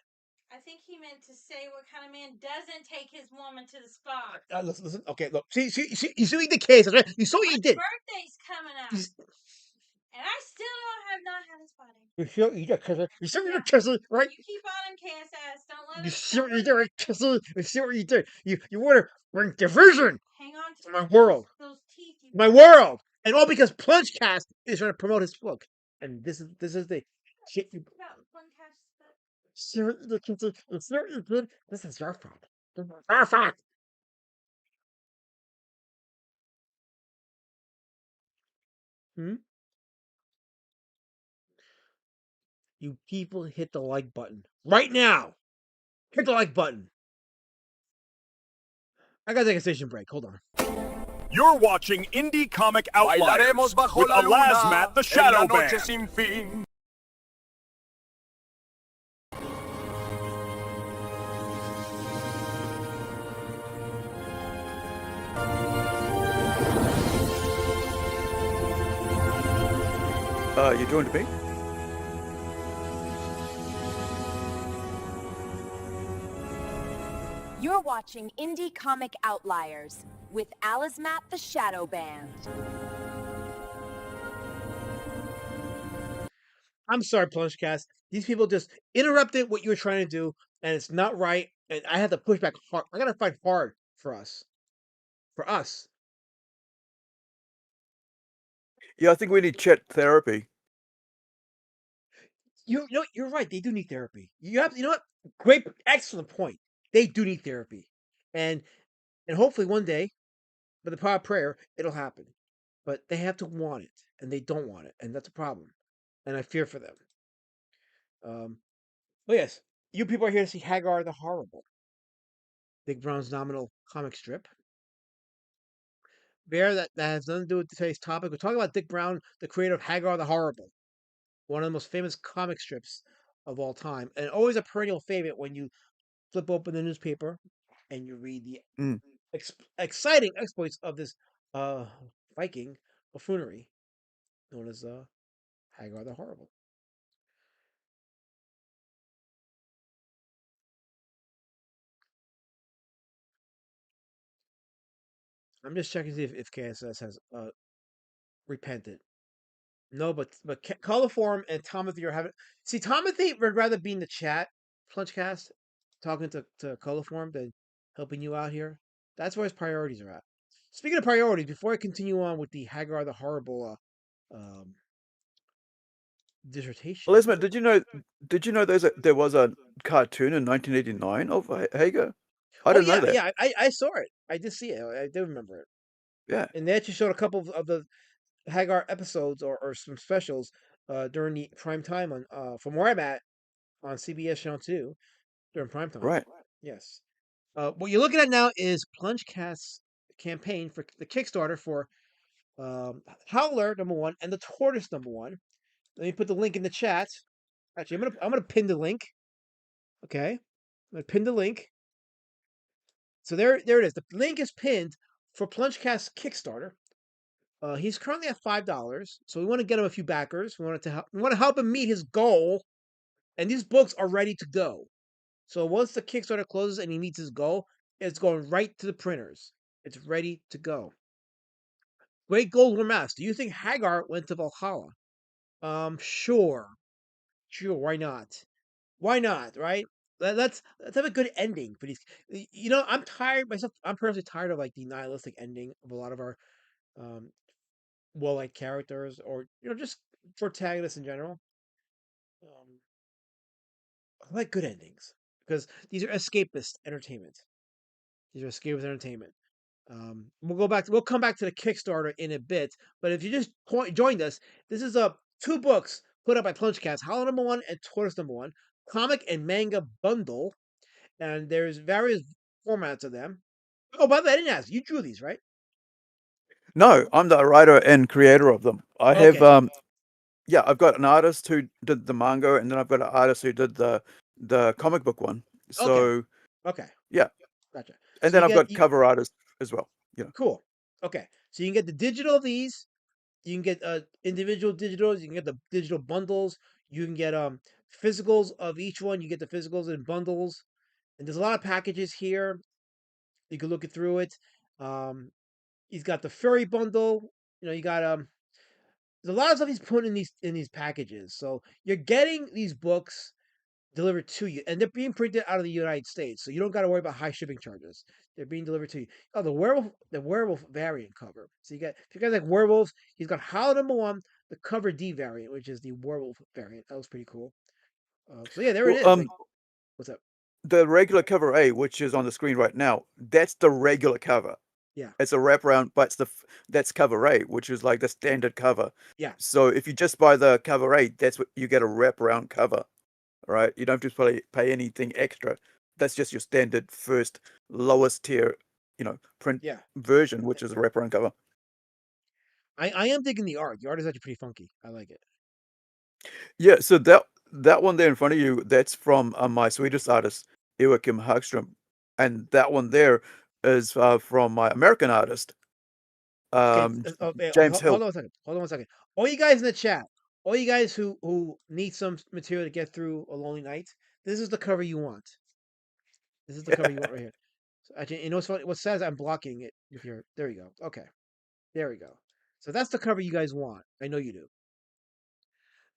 I think he meant to say what kind of man doesn't take his woman to the spa. Listen. Okay, look. See, you see the case, right? You saw what you My did. birthday's coming up, and I still have not had his body. You sure you got kissing? You sure you're kissing, right? You keep on him, KSS. Don't let You him. see what you did, right? Kissing. You see what you did. You want to bring division Hang on to to my world, those teeth. my world, and all because Plungecast is trying to promote his book. And this is the shit you. About one cast. It's certain good. This is your fault. This is our fault. Hmm? You people hit the like button right now. Hit the like button. I gotta take a station break. Hold on. You're watching Indie Comic Outliers with Alasmat the Shadow Band. sin fin. You joined me? You're watching Indie Comic Outliers with Alasmat the Shadow Band. I'm sorry, Plungecast. These people just interrupted what you were trying to do, and it's not right. And I had to push back hard. I gotta fight hard for us. For us. Yeah, I think we need chat therapy. You know, you're right. They do need therapy. You know what? Great, excellent point. They do need therapy, and hopefully one day, with the power of prayer, it'll happen. But they have to want it, and they don't want it, and that's a problem. And I fear for them. Oh yes, you people are here to see Hagar the Horrible, Big Brown's nominal comic strip. Bear, that has nothing to do with today's topic. We're talking about Dick Brown, the creator of Hagar the Horrible, one of the most famous comic strips of all time, and always a perennial favorite when you flip open the newspaper and you read the Mm. exciting exploits of this uh, Viking buffoonery known as Hagar the Horrible. I'm just checking to see if KSS has repented. No, but Coliform and Tomothy are having. See, Tomothy would rather be in the chat, Plungecast, talking to Coliform than helping you out here. That's where his priorities are at. Speaking of priorities, before I continue on with the Hagar the Horrible dissertation. Lesman, did you know there was a cartoon in 1989 of Hagar? I Oh didn't know yeah, that. yeah, I saw it. I did see it. I do remember it. Yeah. And they actually showed a couple of the Hagar episodes or some specials during the prime time on from where I'm at on CBS Channel 2 during prime time. Right. Yes. What you're looking at now is Plungecast's campaign for the Kickstarter for Howler #1 and the Tortoise #1. Let me put the link in the chat. Actually, I'm gonna pin the link. Okay, I'm gonna pin the link. So there it is. The link is pinned for Plungecast's Kickstarter. He's currently at $5, so we want to get him a few backers. We want to help him meet his goal, and these books are ready to go. So once the Kickstarter closes and he meets his goal, it's going right to the printers. It's ready to go. Great Gold War Mass. Do you think Hagar went to Valhalla? Sure. Sure, why not? Why not, right? Let's have a good ending for these. You know, I'm tired myself. I'm personally tired of like the nihilistic ending of a lot of our um well-liked characters, or just protagonists in general. Um, I like good endings because these are escapist entertainment. These are escapist entertainment. We'll come back to the Kickstarter in a bit. But if you just joined us, this is two books put up by Plungecast, Hollow #1 and Tortoise #1, comic and manga bundle, and there's various formats of them. Oh, by the way, I didn't ask. You drew these, right? No, I'm the writer and creator of them. I have Okay. yeah, I've got an artist who did the manga, and then I've got an artist who did the comic book one. Okay. So Okay. yeah, Gotcha. and So then you I've get got cover artists as well. You know. cool. Okay. So you can get the digital of these. You can get individual digitals. You can get the digital bundles. You can get physicals of each one. You get the physicals in bundles. And there's a lot of packages here. You can look it through it. Um, he's got the furry bundle. You got there's a lot of stuff he's putting in these packages. So you're getting these books delivered to you, and they're being printed out of the United States, so you don't got to worry about high shipping charges. They're being delivered to you. Oh, the werewolf variant cover. So if you guys like werewolves, he's got Howl #1, the cover D variant, which is the werewolf variant. That was pretty cool. So yeah, there it Well, is. Like, what's up? the regular cover A, which is on the screen right now, that's the regular cover. Yeah, It's a wraparound, but that's cover A, which is like the standard cover. yeah, So if you just buy the cover A, that's what you get, a wraparound cover, right? You don't have to pay anything extra. That's just your standard first lowest tier, print yeah. version, which is a wraparound cover. I am digging the art. The art is actually pretty funky. I like it. Yeah, so that one there in front of you, that's from my Swedish artist, Joachim Hagström, and that one there is from my American artist, Okay, um, James hold Hill. on a second. Hold on a second. All you guys in the chat, all you guys who need some material to get through a lonely night, this is the cover you want. This is the cover you want right here. So actually, you know what's funny? What says I'm blocking it with your. There you go. Okay, there we go. So that's the cover you guys want. I know you do.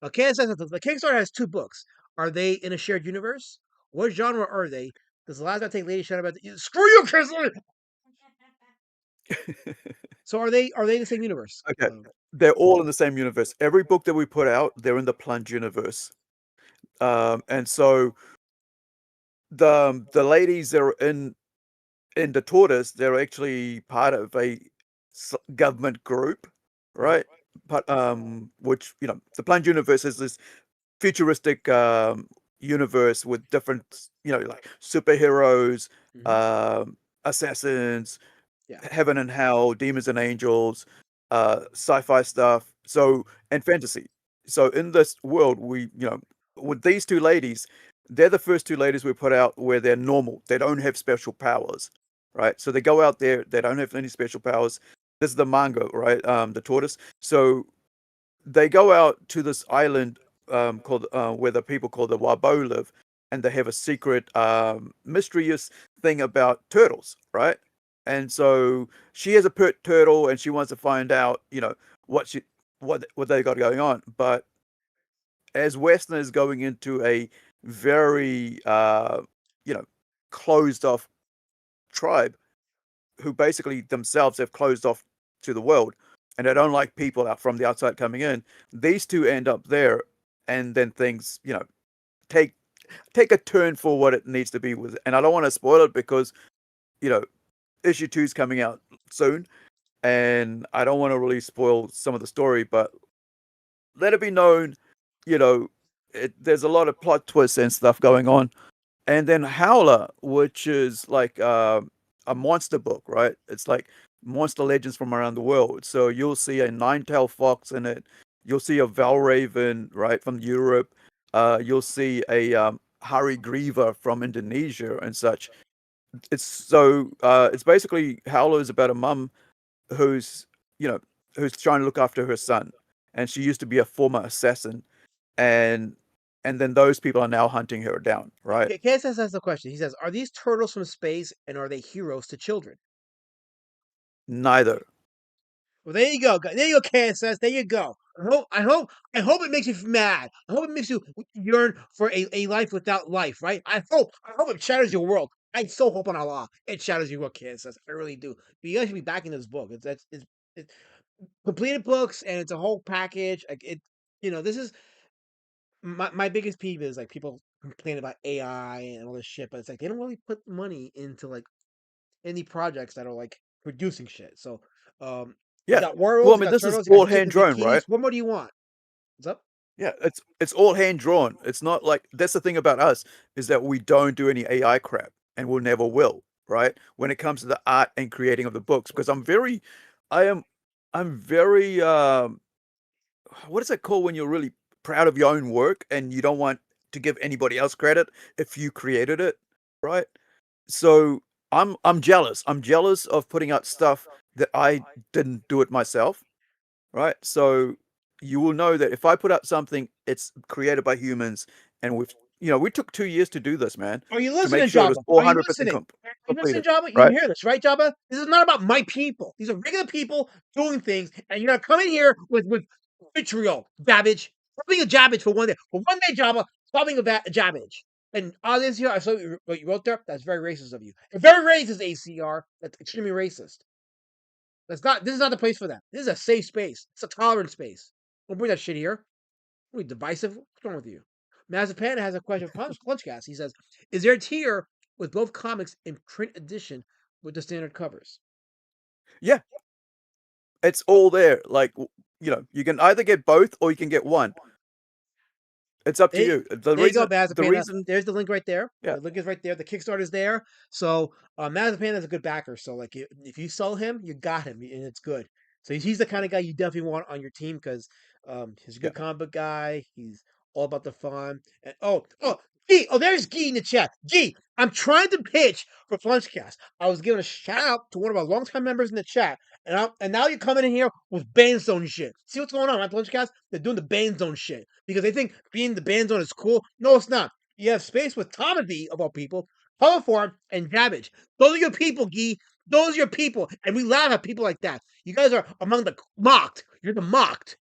Okay, says that the Kickstarter has 2 books. Are they in a shared universe? What genre are they? Does the last I take Lady Shadow about the screw you, Grizzly? So are they the same universe? Okay, they're all in the same universe. Every book that we put out, they're in the Plunge universe. And so the ladies that are in the Tortoise, they're actually part of a government group, right? But which the Plunge universe is this futuristic universe with different, like superheroes, Mhm. assassins, Yeah. heaven and hell, demons and angels, sci-fi stuff. So and fantasy. So in this world, with these 2 ladies, they're the first 2 ladies we put out where they're normal. They don't have special powers, right? So they go out there. They don't have any special powers. This is the manga, right? The Tortoise. So they go out to this island called where the people called the Wabo live, and they have a secret mysterious thing about turtles, right? And so she has a pet turtle, and she wants to find out, what she what they got going on. But as Westerners going into a very you know closed off tribe, who basically themselves have closed off to the world, and they don't like people out from the outside coming in. These 2 end up there, and then things, take take a turn for what it needs to be with. And I don't want to spoil it because you know issue 2 is coming out soon, and I don't want to really spoil some of the story, but let it be known, you know, there's a lot of plot twists and stuff going on. And then Howler, which is like a monster book, right? It's like monster legends from around the world. So you'll see a nine-tailed fox in it. You'll see a Valraven, right, from Europe. You'll see a Hari Griva from Indonesia and such. It's basically Howler is about a mum who's you know who's trying to look after her son, and she used to be a former assassin, and then those people are now hunting her down, right? KSS has a question. He says, "Are these turtles from space, and are they heroes to children?" Neither. Well, there you go. There you go, KSS. There you go. I hope it makes you mad. I hope it makes you yearn for a life without life, right? I hope it shatters your world. I so hope on Allah it shatters your world, KSS. I really do. But you guys should be backing this book. It's completed books, and it's a whole package. Like it, this is my biggest peeve is like people complain about AI and all this shit, but it's like they don't really put money into like any projects that are like producing shit. So, you Yeah. got Well, I werewolves, you mean, got this is turtles, you all got kids hand in drawn, right? bikinis. What more do you want? What's up? Yeah, it's all hand drawn. It's not like that's the thing about us is that we don't do any AI crap, and we'll never will, right? When it comes to the art and creating of the books, because I am, I'm very, what is it called when you're really proud of your own work and you don't want to give anybody else credit if you created it, right? So I'm jealous. I'm jealous of putting out stuff that I didn't do it myself, right? So you will know that if I put out something, it's created by humans, and we took 2 years to do this, man, Are you to make listening, sure it was Jabba? Are you 400% listening? Are you listening, completed, Jabba? You right? hear this, right, Jabba? This is not about my people. These are regular people doing things, and you're gonna come in here with vitriol, Jabbage. Something a Jabbage for one day. For one day, Jabba, something about a Jabbage. And audience here, I saw what you wrote there. That's very racist of you. And very racist, ACR. That's extremely racist. This is not the place for that. This is a safe space. It's a tolerant space. Don't bring that shit here. Are we divisive? What's wrong with you? Mazapan has a question for Punchcast. He says, "Is there a tier with both comics in print edition with the standard covers?" Yeah, it's all there. Like you know, you can either get both or you can get one. It's up to you. There you go, The Mazapan. reason, There's the link right there. yeah, The link is right there. The Kickstarter's there. So Mazapan is a good backer. So like, if you sell him, you got him, and it's good. So he's the kind of guy you definitely want on your team because he's a yeah. good comic book guy. He's all about the fun. And there's Gee in the chat. Gee, I'm trying to pitch for Plungecast. I was giving a shout out to one of our longtime members in the chat, and now you're coming in here with Bandzone shit. See what's going on, right, Plungecast? They're doing the Bandzone shit because they think being the Bandzone is cool. No, it's not. You have space with Tomedy, of all people, Colorform, and Dabbage. Those are your people, Gee. Those are your people. And we laugh at people like that. You guys are among the mocked. You're the mocked.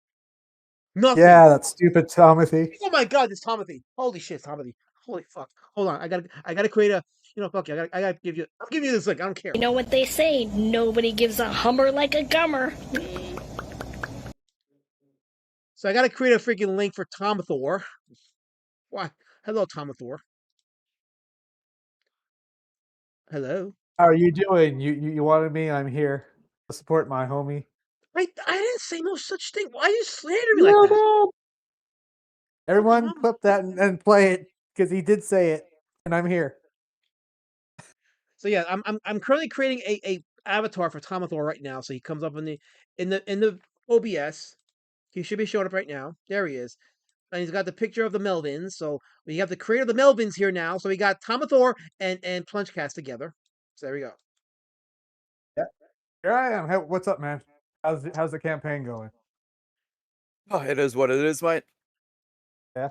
Nothing. Yeah, that stupid Tomothy. Oh my god, this Tomothy. Holy shit, Tomothy. Holy fuck. Hold on. I gotta create a fuck you. I gotta give you this link. I don't care. You know what they say, nobody gives a hummer like a gummer. So I gotta create a freaking link for Tomathor. Why? Hello, Tomathor. Hello. How are you doing? You wanted me? I'm here to support my homie. I didn't say no such thing. Why you slander me like that? No. Everyone, clip that and play it because he did say it, and I'm here. So yeah, I'm currently creating a avatar for Tomathor right now. So he comes up in the OBS. He should be showing up right now. There he is. And he's got the picture of the Melvins. So we have the creator of the Melvins here now. So we got Tomathor and Plungecast together. So there we go. Yeah, here I am. Hey, what's up, man? How's the campaign going? Oh, it is what it is, mate. Yeah.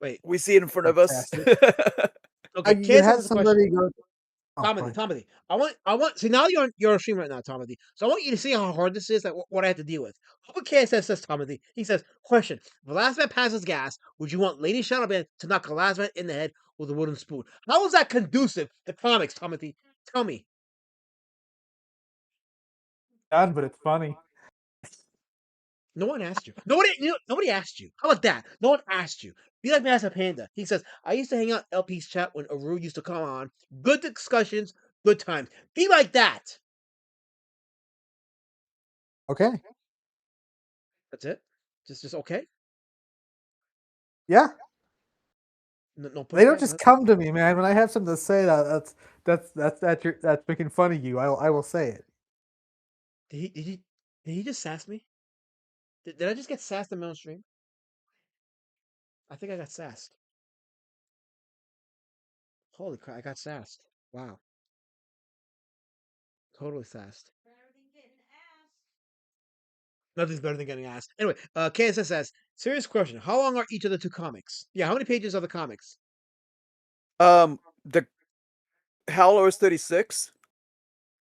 Wait, we see it in front of us. Okay, you had somebody go. Tomedy. I want. See, now you're on stream right now, Tomedy. So I want you to see how hard this is. Like what I have to deal with. What KSS says, Tomedy. He says, "Question: if a last man passes gas, would you want Lady Shadowban to knock a last man in the head with a wooden spoon? How is that conducive to comics, Tomedy? Tell me." Done, but it's funny. No one asked you. Nobody asked you. How about that? No one asked you. Be like Master Panda. He says, "I used to hang out LP's chat when Aru used to come on. Good discussions, good times. Be like that." Okay. That's it. Just okay. Yeah. No. They don't just come to me, man. When I have something to say, that's making fun of you. I will say it. Did he just sass me? Did I just get sassed in my own stream? I think I got sassed. Holy crap, I got sassed. Wow. Totally sassed. Nothing's better than getting asked. Anyway, KSS says, serious question. How long are each of the two comics? Yeah, how many pages are the comics? The Howler is 36.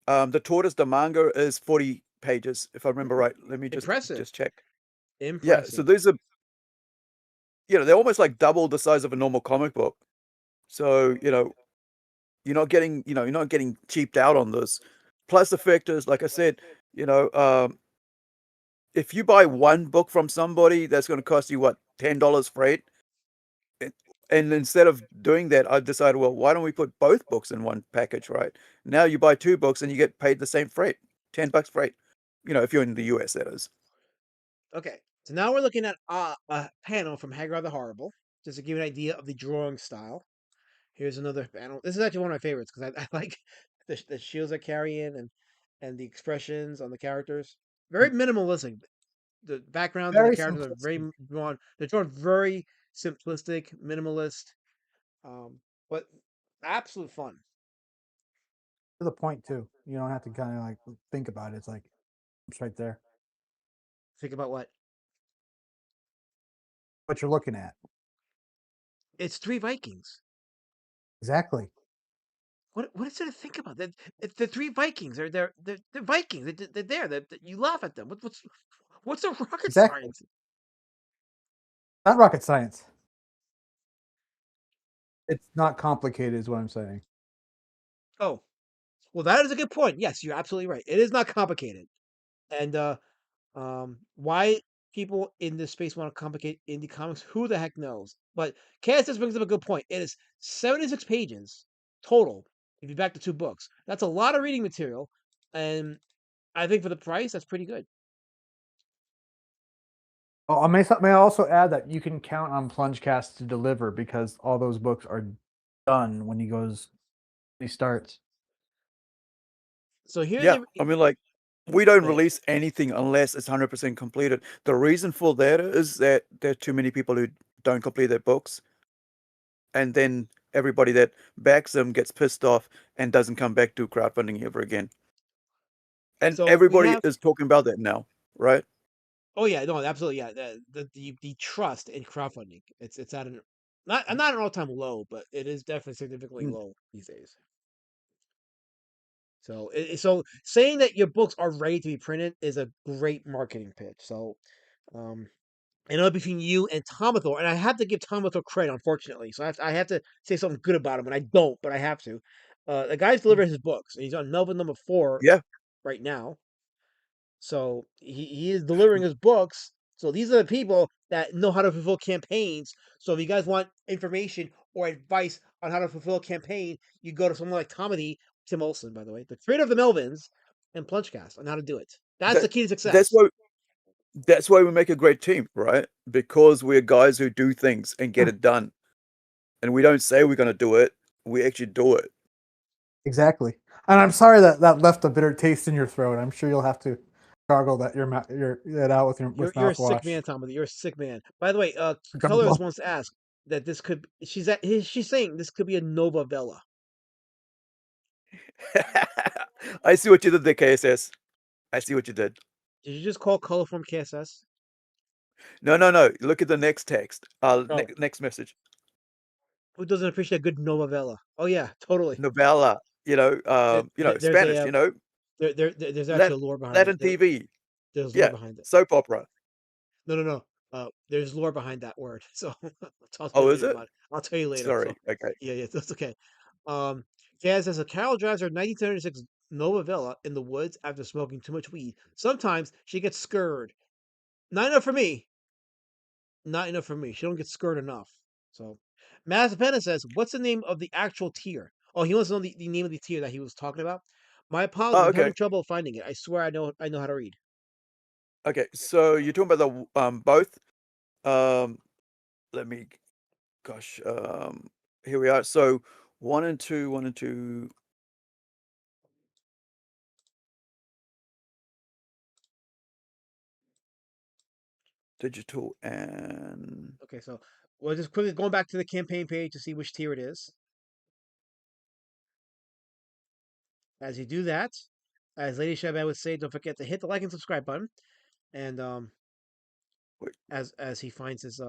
The Tortoise, the manga is 40 pages, if I remember right. Let me just check. Impressive. Yeah, so these are, they're almost like double the size of a normal comic book. So, you're not getting cheaped out on this. Plus the factors, like I said, if you buy one book from somebody, that's going to cost you, what, $10 freight? And instead of doing that, I've decided, well, why don't we put both books in one package, right? Now you buy two books and you get paid the same freight, $10 freight. If you're in the US, that is. Okay, so now we're looking at a panel from Hagar the Horrible, just to give you an idea of the drawing style. Here's another panel. This is actually one of my favorites because I like the shields they're carrying and the expressions on the characters. Very minimalistic. The backgrounds and the characters are very drawn. They're drawn very simplistic, minimalist, but absolute fun. To the point too. You don't have to kind of like think about it. It's like it's right there. Think about what? What you're looking at. It's three Vikings. Exactly. What is there to think about? The three Vikings. They're Vikings. They're there. You laugh at them. What's the rocket science? Not rocket science. It's not complicated, is what I'm saying. Oh, well, that is a good point. Yes, you're absolutely right. It is not complicated. And why people in this space want to complicate indie comics. Who the heck knows? But KSS brings up a good point. It is 76 pages total. If you back the 2 books, that's a lot of reading material, and I think for the price, that's pretty good. Oh, may I also add that you can count on Plungecast to deliver because all those books are done when he starts. So here's Yeah, I mean, like, we don't Go ahead. release anything unless it's 100% completed. The reason for that is that there are too many people who don't complete their books, and then everybody that backs them gets pissed off and doesn't come back to crowdfunding ever again. And So we everybody have. is talking about that now, right? Oh yeah, no, absolutely, yeah. The trust in crowdfunding, it's at an not an all time low, but it is definitely significantly Mm. low these days. So so saying that your books are ready to be printed is a great marketing pitch. So um, I know between you and Tomathor, and I have to give Tomathor credit, unfortunately. So I have to say something good about him, and I don't, but I have to. The guy's delivering his books, and he's on Melvin number 4 Yeah. right now. So he is delivering his books. So these are the people that know how to fulfill campaigns. So if you guys want information or advice on how to fulfill a campaign, you go to someone like Tim Olson, by the way, the creator of the Melvins, and Plungecast on how to do it. That's That the key to that's success. why we make a great team, right? Because we're guys who do things and get it done. And we don't say we're going to do it, we actually do it. Exactly. And I'm sorry that left a bitter taste in your throat. I'm sure you'll have to gargle that that out with You're a sick mouthwash. man, Tommy. You're a sick man. By the way, Gargle. Colors wants to ask that this could. She's saying this could be a novella. I see what you did there, KSS. I see what you did. Did you just call Colorform KSS? No. Look at the next text. Next message. Who doesn't appreciate a good novella? Oh yeah, totally. Novella. There's Spanish. a there's actually a lore behind Latin it. TV. There's lore Yeah, behind it. soap opera. No. There's lore behind that word. So I'll tell Oh, you is later it? about it. I'll tell you later. So Sorry. Okay. yeah, that's okay. Jazz says a Carol drives her 1976 novella in the woods after smoking too much weed. Sometimes she gets scared. Not enough for me. Not enough for me. She don't get scared enough. So Mazepena says, what's the name of the actual tier? Oh, he wants to know the name of the tier that he was talking about. My apologies, Oh, I'm okay. having trouble finding it. I swear I know how to read. Okay. So you're talking about the both. Let me. Gosh. Here we are. So 1 and 2. 1 and 2. Digital and Okay, so we're just quickly going back to the campaign page to see which tier it is. As you do that, as Lady Shabbat would say, don't forget to hit the like and subscribe button. And wait. as he finds his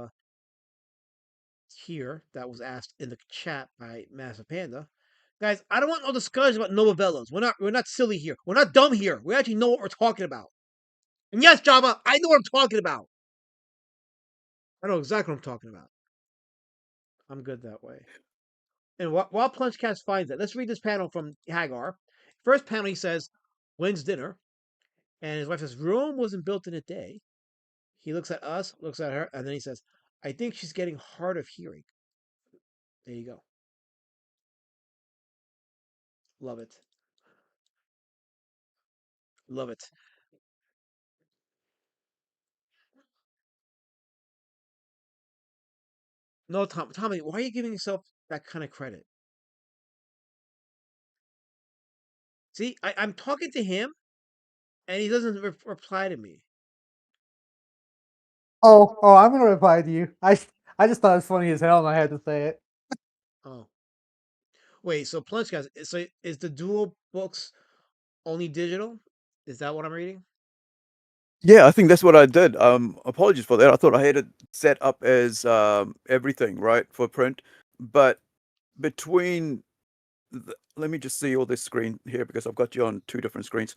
tier that was asked in the chat by Master Panda. Guys, I don't want no discussion about novellas. We're not silly here. We're not dumb here. We actually know what we're talking about. And yes, Java, I know what I'm talking about. I know exactly what I'm talking about. I'm good that way. And while Plungecast finds it, let's read this panel from Hagar. First panel, he says, when's dinner? And his wife says, Rome wasn't built in a day. He looks at us, looks at her, and then he says, I think she's getting hard of hearing. There you go. Love it. Love it. No, Tommy, why are you giving yourself that kind of credit? See, I'm talking to him, and he doesn't reply to me. Oh, I'm gonna reply to you. I just thought it was funny as hell, and I had to say it. Oh, wait. So Plunge so is the dual books only digital? Is that what I'm reading? Yeah, I think that's what I did. Apologies for that. I thought I had it set up as everything, right, for print. But between, let me just see all this screen here because I've got you on 2 different screens.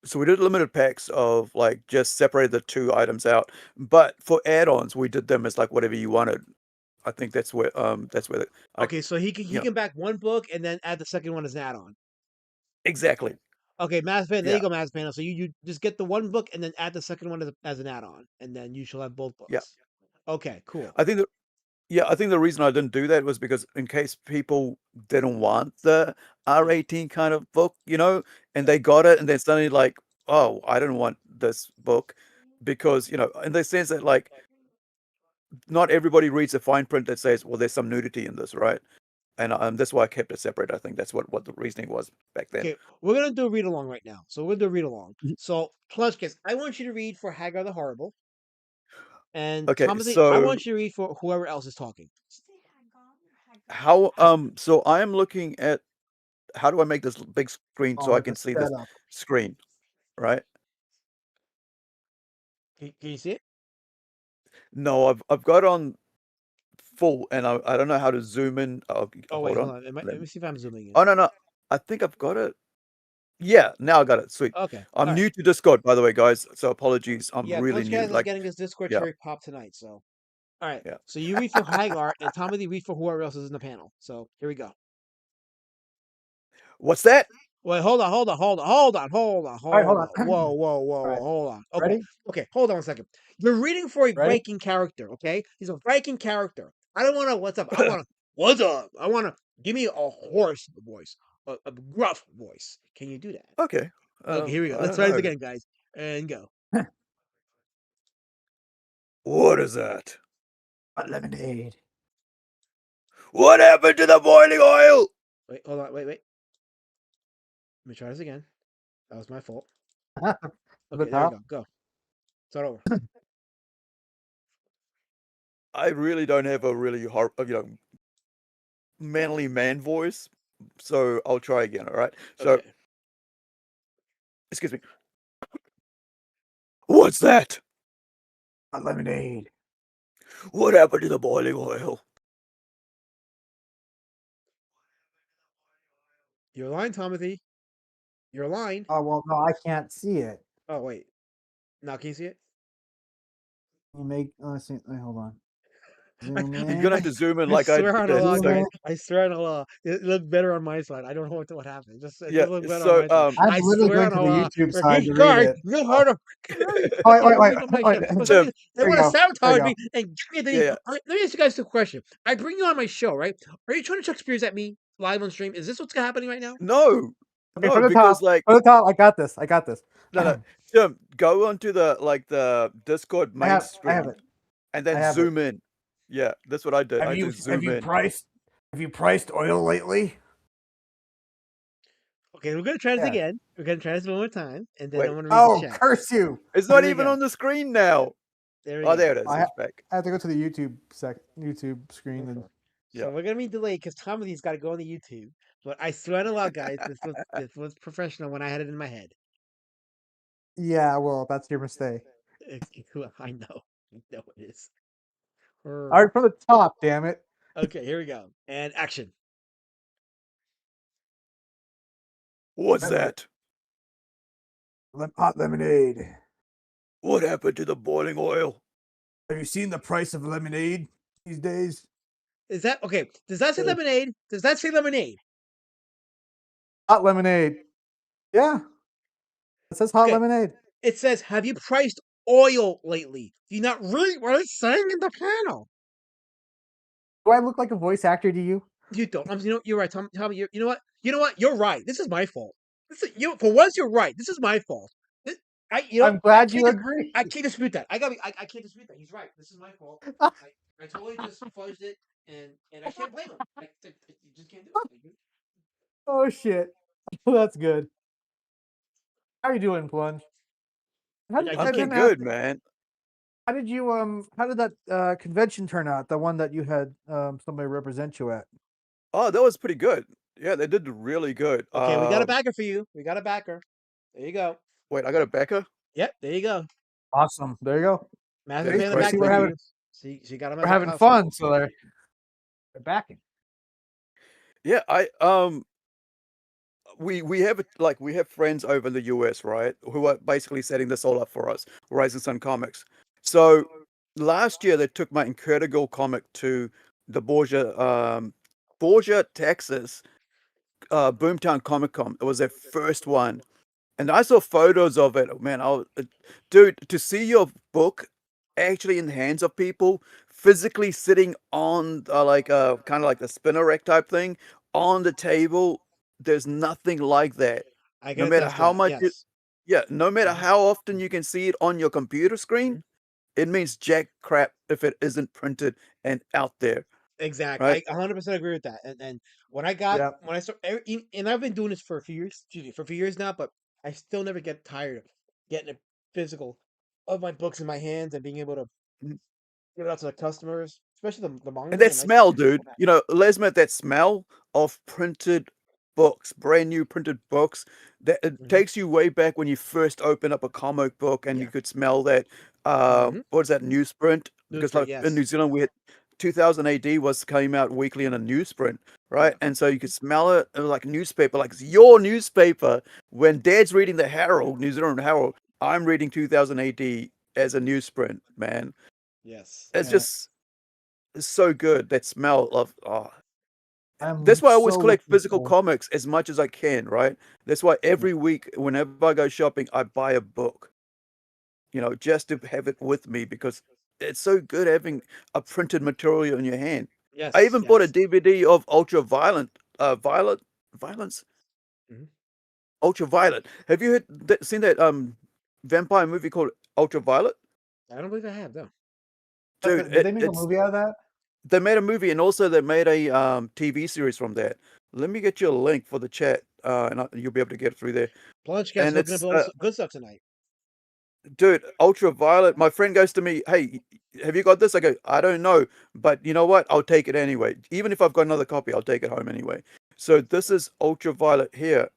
So we did limited packs of like just separated the 2 items out. But for add-ons, we did them as like whatever you wanted. I think that's where Okay, so he can back one book and then add the second one as an add-on. Exactly. Okay, Mass Panel. There Yeah, you go, Mass Panel. So you just get the one book and then add the second one as an add-on, and then you shall have both yeah. books. Okay, cool. I think that Yeah, I think the reason I didn't do that was because in case people didn't want the R18 kind of book, and they got it and then suddenly like, oh, I didn't want this book because, in the sense that like not everybody reads the fine print that says, well, there's some nudity in this, right? And that's why I kept it separate. I think that's what the reasoning was back then. Okay, we're gonna do a read along right now. So we're gonna do a read along. Mhm. So Plunchkins, I want you to read for Hagar the Horrible, and Okay, Timothy, I so want you to read for whoever else is talking. so I am looking at how do I make this big screen so Oh, I it's a can see this setup. screen, right? Can you see it? No, I've got on full, and I don't know how to zoom in. Oh, Oh wait, hold hold on. on. Let me see if I'm zooming in. Oh no, no. I think I've got it. Yeah, now I got it. Sweet. Okay, all I'm right. new to Discord, by the way, guys. So apologies. I'm Yeah, really new. Plunchcast is Like, getting his Discord yeah, cherry pop tonight. So, all right. yeah. So you read for Hagar, and Timothy read for whoever else is in the panel. So here we go. What's that? Wait, hold on. All right, hold on. Whoa, All right, hold on. Okay, ready? okay, hold on a second. You're reading for a Ready? Viking character, okay? He's a Viking character. I don't want to. What's up? I want to. What's up? I want to. Give me a hoarse voice, a gruff voice. Can you do that? Okay. Okay, here we go. I Let's don't try this know. again, guys, and go. What is that? Hot lemonade. What happened to the boiling oil? Wait, hold on. Wait. Let me try this again. That was my fault. To the Okay, there we top. go. Go. Start over. I really don't have a really manly man voice, so I'll try again. All right. So, Okay. excuse me. What's that? Hot lemonade. What happened to the boiling oil? You're lying, Timothy. You're lying. Oh well, no, I can't see it. Oh wait. Now can you see it? You make. Let's see. Wait, hold on. I, Zoom You're in. gonna have to zoom in I like I swear on did. Allah, Zoom guys. in. I swear on Allah. It looked better on my side. I don't know what happened. It Yeah. just looked better on So my side. I'm I literally swear going on to the Allah. YouTube For side this to read guy, it. you hard to Oh, wait, everything on my show. wait. So Tim. they There you want to go. There you sabotage go. me and give me Yeah. let me ask you guys a question. I bring you on my show, right? Are you trying to chuck spears at me live on stream? Is this what's happening right now? No. Okay, No, from the because top. like From the top. I got this. I got this. no, Tim, go onto the Discord I main have. I have screen it. and I then have it. zoom in. Yeah, that's what I did. I just zoom in. Have you priced oil lately? Okay, we're gonna try this Yeah. again. We're gonna try this one more time, and then Wait. I'm gonna read the Oh, chat. curse you! It's Here not we even go. on the screen now. There we Oh, go. there it is. I It's back. have to go to the YouTube screen and. So Yeah. we're gonna be delayed because Tommy's got to go on the YouTube. But I swear to God, guys, this was professional when I had it in my head. Yeah, well, that's your mistake. I know it is. All right, from the top, damn it. Okay, here we go. And action. What's that? Hot lemonade. What happened to the boiling oil? Have you seen the price of lemonade these days? Is that okay? Does that say lemonade? Does that say lemonade? Hot lemonade. Yeah. It says hot Okay. lemonade. It says, "Have you priced oil lately?" Do you not read what it's saying in the panel? Do I look like a voice actor to you? You don't. You're right, Tommy. You know what? You know what? You're right. This is my fault. For once, you're right. This is my fault. I'm glad you agree. I can't dispute that. I can't dispute that. He's right. This is my fault. I totally just fudged it, and I can't blame him. You just can't do it. Oh shit. That's good. How are you doing, Plunge? I'm doing good, man. How did you how did that convention turn out? The one that you had somebody represent you at? Oh, that was pretty good. Yeah, they did really good. Okay, we got a backer for you. We got a backer. There you go. Wait, I got a backer? Yep, there you go. Awesome. There you go. Massive That's fan of the great. back See, for we're having, you. She got him. we're having fun, so they're backing. Yeah, we have we have friends over in the US, right, who are basically setting this all up for us, Rising Sun Comics. So last year they took my Incredible comic to the Borgia, Texas, Boomtown Comic Con. It was their first one, And I saw photos of it. Man, dude, to see your book actually in the hands of people, physically sitting on like kind of like the spinner rack type thing on the table, there's nothing like that. I No can matter attest to how that. much it, Yes. yeah, no matter Mhm. how often you can see it on your computer screen, Mhm. it means jack crap if it isn't printed and out there, Exactly. right? I 100% agree with that. And when I got Yep. when I start and I've been doing this for a few years, excuse me, for a few years now, but I still never get tired of getting a physical of my books in my hands and being able to Mm. give it out to the customers, especially the And mangas that and I see smell, physical dude, format. you know, let's admit that smell of printed books, brand new printed books, that it Hmm. takes you way back when you first open up a comic book and you Yeah. could smell that, Hmm. what is that, newsprint? Because Newsprint, like in yes. New Zealand, we had 2000 AD was came out weekly in a newsprint, right? Yeah. And so you could smell it, like a newspaper, like it's your newspaper. When Dad's reading the Herald, New Zealand Herald, I'm reading 2000 AD as a newsprint, man. Yes. It's Yeah. just it's so good. That smell of that's I'm why I always so collect looking physical forward. comics as much as I can, right? That's why Yeah. every week, whenever I go shopping, I buy a book, just to have it with me because it's so good having a printed material in your hand. I Yes. even bought a Yes. DVD of Violence, Hmm. Ultraviolet. Have you seen that vampire movie called Ultraviolet? I don't believe I have though. Dude, Did they make a it's movie out of that? they made a movie and also they made a TV series from that. Let me get you a link for the chat, and you'll be able to get it through there. Plungecast And hooking up it's all this good stuff tonight. dude, Ultraviolet. My friend goes to me, "Hey, have you got this?" I go, "I don't know, but you know what? I'll take it anyway. Even if I've got another copy, I'll take it home anyway." So this is Ultraviolet here.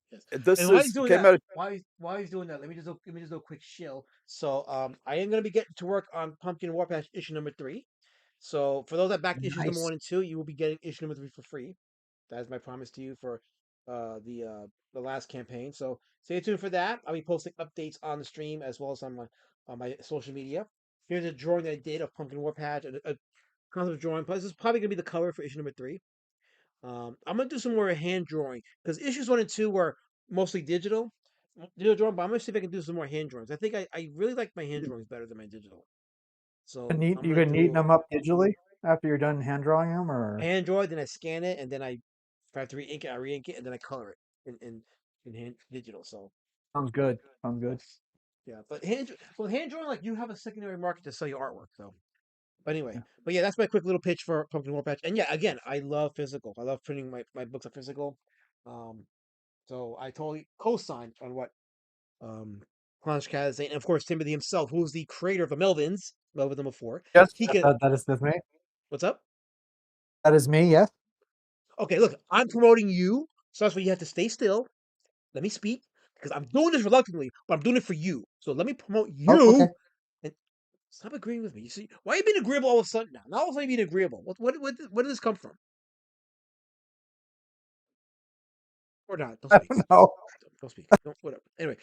Yes. This And while he's is doing came that, out. while he's doing that, let me just do a quick shill. So I am gonna be getting to work on Pumpkin Warpath issue number 3. So for those that backed issues number Nice. 1 and 2, you will be getting issue number 3 for free. That is my promise to you for the last campaign. So stay tuned for that. I'll be posting updates on the stream as well as on my social media. Here's a drawing that I did of Pumpkin Warpath, a concept drawing. Plus, this is probably gonna be the cover for issue number 3. I'm gonna do some more hand drawing because issues 1 and 2 were mostly digital drawing. But I'm gonna see if I can do some more hand drawings. I think I really like my hand drawings better than my digital. So I'm You gonna can neaten do them up digitally after you're done hand drawing them, a or hand draw, then I scan it, and then if I have to re-ink it, I re-ink it, and then I color it in hand digital. So sounds good. Sounds good. yes, yeah. But hand drawing, like you have a secondary market to sell your artwork. So, but anyway, Yeah. but yeah, that's my quick little pitch for Pumpkin War Patch. And yeah, again, I love physical. I love printing my books on physical. Um, So I totally co-signed on what um Clownish Cat is saying. And of course, Timothy himself, who's the creator of the Melvins, Melvin number 4. Yes, He can. that's me. What's up? That is me. Yes. Okay, look, I'm promoting you, so that's why you have to stay still. Let me speak because I'm doing this reluctantly, but I'm doing it for you. So let me promote Oh, okay. you and stop agreeing with me. You see, why are you being agreeable all of a sudden now? Now all of a sudden you're being agreeable. Where did this come from? Or not? Don't I speak. don't know. Don't speak. Don't whatever. Anyway,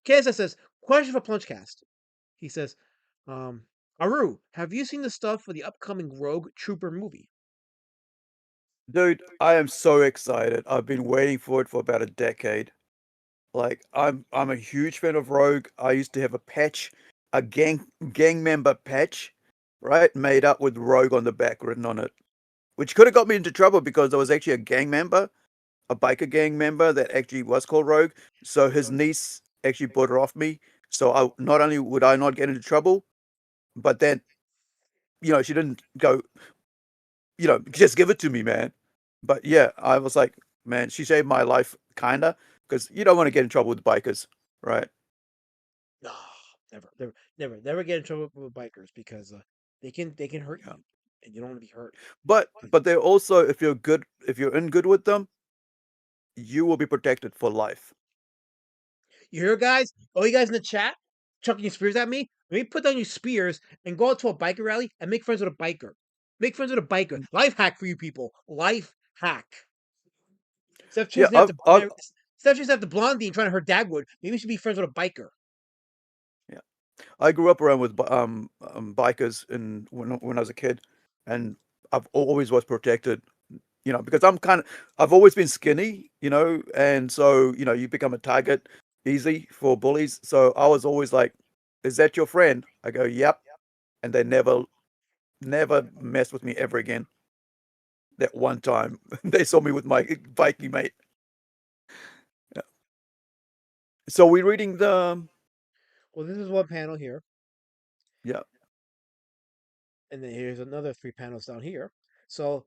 KSS says question for Plungecast. He says, Aru, have you seen the stuff for the upcoming Rogue Trooper movie? Dude, I am so excited. I've been waiting for it for about a decade. Like I'm a huge fan of Rogue. I used to have a patch, a gang member patch, right, made up with Rogue on the back written on it, which could have got me into trouble because I was actually a gang member, a biker gang member that actually was called Rogue. So his niece actually bought it off me. So I not only would I not get into trouble, but then she didn't go, just give it to me, man. But yeah, I was like, man, she saved my life, kinda, because you don't want to get in trouble with bikers, right? No, never get in trouble with bikers because they can hurt Yeah. you, and you don't want to be hurt. But they're also, if you're in good with them, you will be protected for life. You hear, guys? All you guys in the chat chucking your spears at me. Let me put down your spears and go out to a biker rally and make friends with a biker. Make friends with a biker. Life hack for you people. Life hack. Steph Yeah, chasing after Steph chasing after Blondie and trying to hurt Dagwood. Maybe you should be friends with a biker. yeah. I grew up around with bikers when I was a kid, and I've always was protected. because I've always been skinny, and so you become a target easy for bullies. So I was always like, "Is that your friend?" I go, "Yep," and they never messed with me ever again. That one time they saw me with my Viking mate. Yeah. So we're reading the. Well, this is one panel here, Yeah. and then here's another 3 panels down here. So,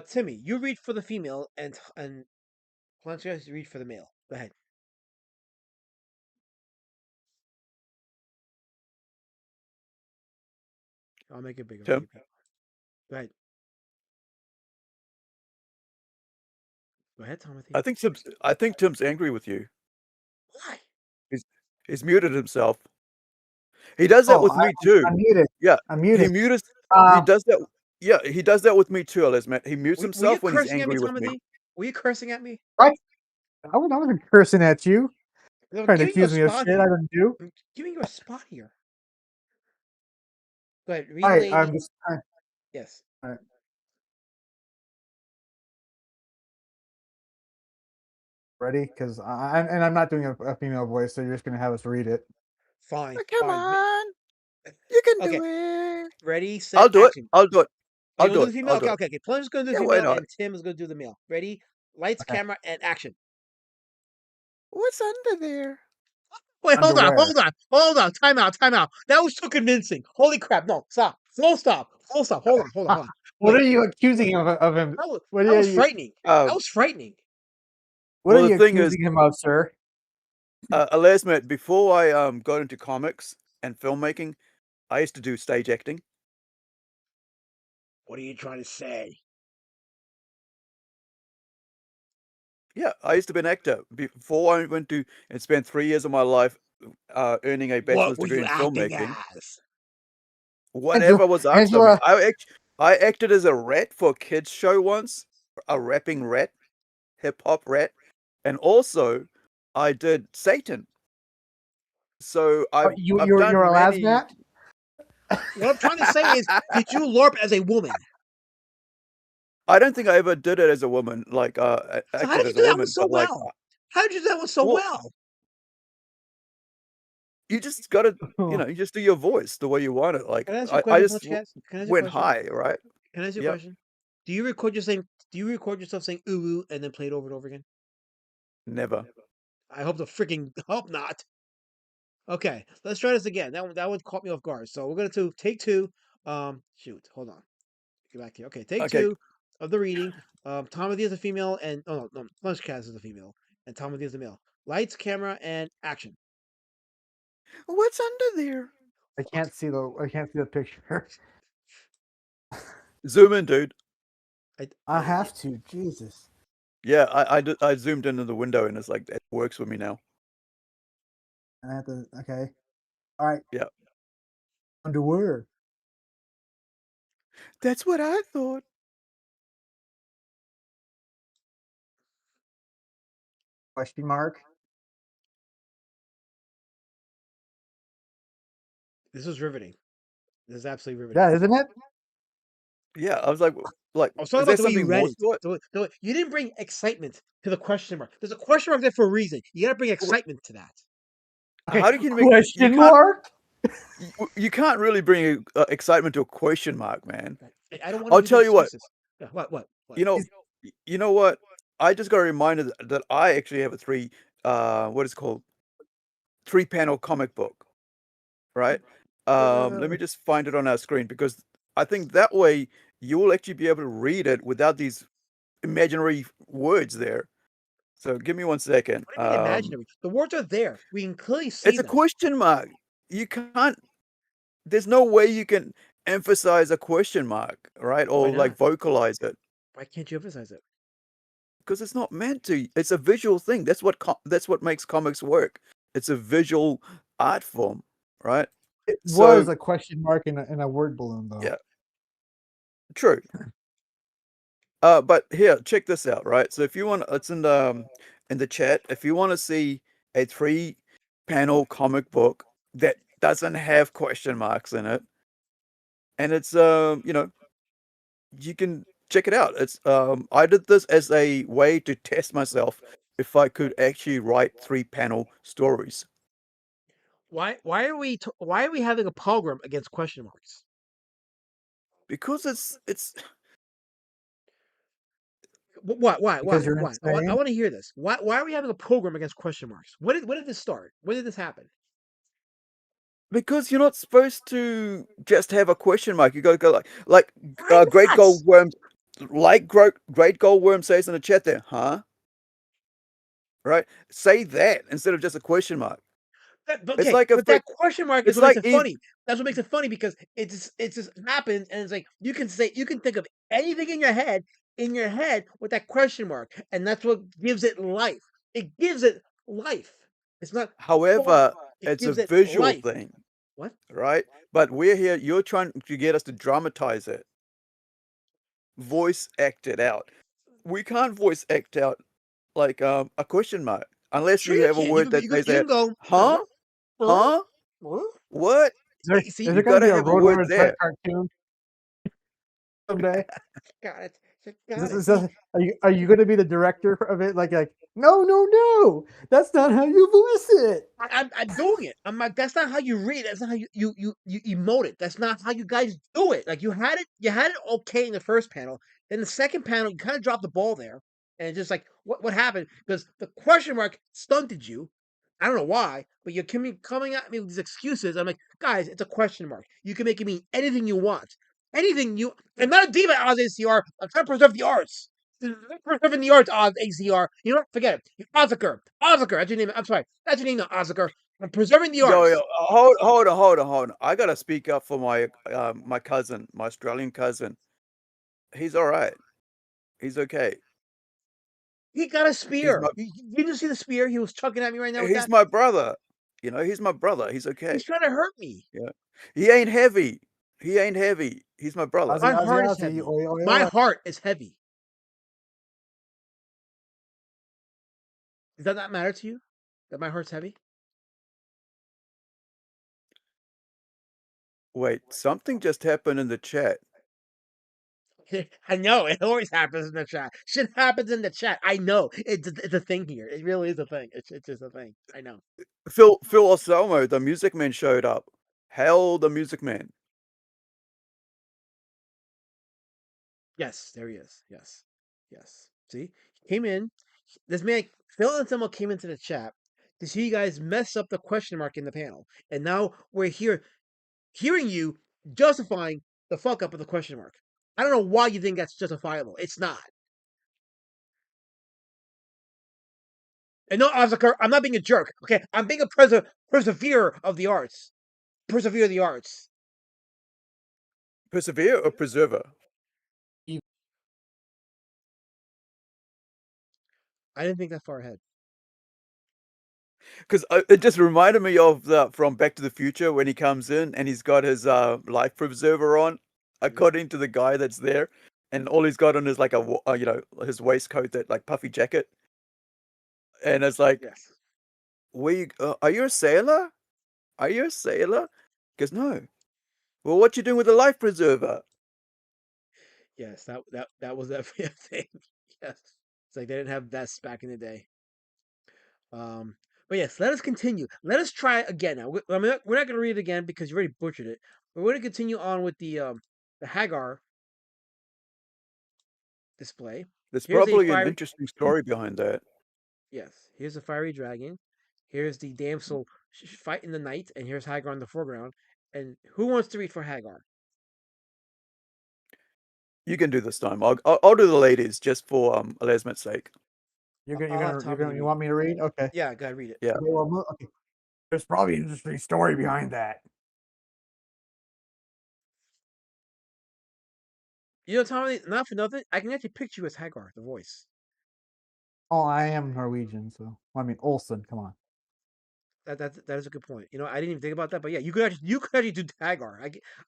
Timmy, you read for the female, and Plancias, you read for the male. Go ahead. I'll make it bigger for Tim. you, Pete. Go ahead. Go ahead, Timothy. I think Tim's angry with you. Why? He's he's muted himself. He does that Oh, with me too. I'm muted. Yeah. I'm He muted. mutes. He does that. Yeah, he does that with me too, Elizabeth. He mutes Were you himself when he's cursing at me, angry with me. Timothy? Were you cursing at me? What? I wasn't cursing at you. No, Trying to giving you a accuse me of spot shit I here. didn't do. I'm giving you a spot here. Go ahead. Read All right, lady. I'm just. Yes. All right. Ready? Because I'm not doing a female voice, so you're just gonna have us read it. Fine. Come Fine. on, you can Okay. do it. Ready, set, I'll do it. action. I'll do it. Oh, I'll you want do to do it. the female? I'll Okay, do it. okay, okay. Plunge is going to do Yeah, the why female, not? and Tim is going to do the male. Ready? Lights, Okay. camera, and action. What's under there? Wait, hold on, Underwear. hold on, hold on. Time out, time out. That was too convincing. Holy crap. No, stop. Full stop. Full stop. Hold on, hold on, hold on. What Wait. are you accusing of him? What That are was you? frightening. That was frightening. What Well, are the you thing is, accusing him of, sir? Elizabeth, before I got into comics and filmmaking, I used to do stage acting. What are you trying to say? Yeah, I used to be an actor before I went to and spent 3 years of my life earning a What bachelor's were degree you in acting filmmaking. as? Whatever was asked of me. Angela. I acted as a rat for a kids show once, a rapping rat, hip hop rat, and also I did Satan. So I've You're done a many. lasmat. What I'm trying to say is, did you LARP as a woman? I don't think I ever did it as a woman, like So how acted did you as a do that one woman, so but like, well? How did you do that one so well, well? you just gotta, you just do your voice the way you want it. Like Can I ask you a I question, just Punchcast? Can I ask you a went question? high, right? Can I ask you a Yep. question? Do you record yourself saying ooh ooh and then play it over and over again? Never. I hope the freaking hope not. Okay, let's try this again. That one caught me off guard. So we're gonna do take two. Shoot, hold on. Get back here. Okay, take Okay. two of the reading. Tomothy is a female, and no, Punchcast is a female, and Tomothy is a male. Lights, camera, and action. What's under there? I can't see the picture. Zoom in, dude. I have to. Jesus. Yeah, I zoomed into the window and it's like it works for me now. I have to. Okay. All right. Yeah. Underwear. That's what I thought. Question mark. This is riveting. This is absolutely riveting. Yeah, isn't it? Yeah, I was like, I was talking is about there the way you something read more it. to it? You didn't bring excitement to the question mark. There's a question mark there for a reason. You got to bring excitement to that. Okay. How do you make you Question can't mark. you can't really bring excitement to a question mark, man. I don't want I'll to tell you what. discuss this. Yeah, what? You know, you know what? I just got a reminder that I actually have a what is it called 3-panel comic book, right? Let me just find it on our screen because I think that way you will actually be able to read it without these imaginary words there. So give me 1 second. What do you mean imaginary? The words are there. We can clearly see It's a them. question mark. You can't. There's no way you can emphasize a question mark, right? Why Or like not? vocalize it Why can't you emphasize it? because it's not meant to. It's a visual thing. That's what makes comics work. It's a visual art form, right? It So was a question mark in a word balloon, though. yeah, true. But here, check this out, right? So if you want, it's in the chat. If you want to see a 3-panel comic book that doesn't have question marks in it, and it's you can check it out. It's I did this as a way to test myself if I could actually write 3-panel stories. Why are we having a pogrom against question marks? Because it's Why? Because you're Why? I insane. want to hear this. Why are we having a program against question marks? When did this start? When did this happen? because you're not supposed to just have a question mark. You got to go like Why Great not? Goldworm, Great Goldworm says in the chat there, huh? Right? Say that instead of just a question mark. It's Okay, like a but that question mark is it's what makes like it if funny. That's what makes it funny because it just happens and it's like you can think of anything in your head with that question mark, and that's what gives it life. It gives it life. It's not form. however, It it's a gives it visual life. thing, What? right? But we're here, you're trying to get us to dramatize it, voice act it out. We can't voice act out like a question mark unless Sure we you have a can. word that says You can that, go, huh? huh? Huh? Huh? What? See, see, Is You there going to gotta be a have a word Road Trek there. cartoon someday? got it. Is Got this, it. is See, this, are you going to be the director of it? Like, no, no, no, that's not how you voice it. I'm doing it. I'm like, that's not how you read. That's not how you emote it. That's not how you guys do it. Like you had it okay in the first panel. Then the second panel, you kind of dropped the ball there, and just like what happened because the question mark stunted you. I don't know why, but you're coming at me with these excuses. I'm like, guys, it's a question mark. You can make it mean anything you want, anything you. I'm not a diva as ACR. I'm trying to preserve the arts. Preserving the arts, Oz ACR. You know what? Forget it. Ozaker. Ozaker. That's your name. I'm sorry. That's your name, not Ozaker. I'm preserving the Yo, arts. yo, hold on. I gotta speak up for my cousin, my Australian cousin. He's all right. He's okay. He got a He's my spear. You didn't see the spear he was chucking at me right now with he's that? my brother. You know, he's my brother. He's He's okay. trying to hurt me. Yeah. He ain't heavy. He ain't heavy. He's my brother. My Ozzy, Ozzy, heart is Ozzy, heavy. oi, oi, My oi. heart is heavy. Does that not matter to you? That my heart's heavy? Wait, something just happened in the chat. I know. It always happens in the chat. Shit happens in the chat. I know. It's a thing here. It really is a thing. It's just a thing. I know. Phil Oselmo, the Music Man, showed up. Hell, the Music Man. Yes, there he is. Yes. Yes. See? He came in. This man, Phil and Anselmo came into the chat to see you guys mess up the question mark in the panel. And now we're here hearing you justifying the fuck up of the question mark. I don't know why you think that's justifiable. It's not. And no, Oscar, I'm not being a jerk. Okay, I'm being a perseverer of the arts. Persevere the arts. Persevere or Preserver? I didn't think that far ahead. Because it just reminded me of the from Back to the Future when he comes in and he's got his life preserver on, according to the guy that's there, and all he's got on is like you know, his waistcoat, that like puffy jacket, and it's like, Yes. Are you a sailor? Are you a sailor? He goes, no. Well, what you doing with the life preserver? Yes, that was definitely a thing. Yes. It's like they didn't have vests back in the day. But yes, let us continue. Let us try again now. We're not going to read it again because you already butchered it. We're going to continue on with the Hagar display. There's Here's a probably an fiery interesting story behind that. yes. Here's a fiery dragon. Here's the damsel fight in the night, and here's Hagar in the foreground. And who wants to read for Hagar? You can do this time. I'll do the ladies just for Lesmet's sake. I'll have Tommy You read. want me to read? Okay. Yeah, go ahead, read it. Yeah. Okay, well, okay. There's probably an interesting story behind that. You know, Tommy, not for nothing, I can actually picture you as Hagar, the voice. Oh, I am Norwegian, so I mean Olsen. Come on. That is a good point. You know, I didn't even think about that, but yeah, you could actually do Hagar.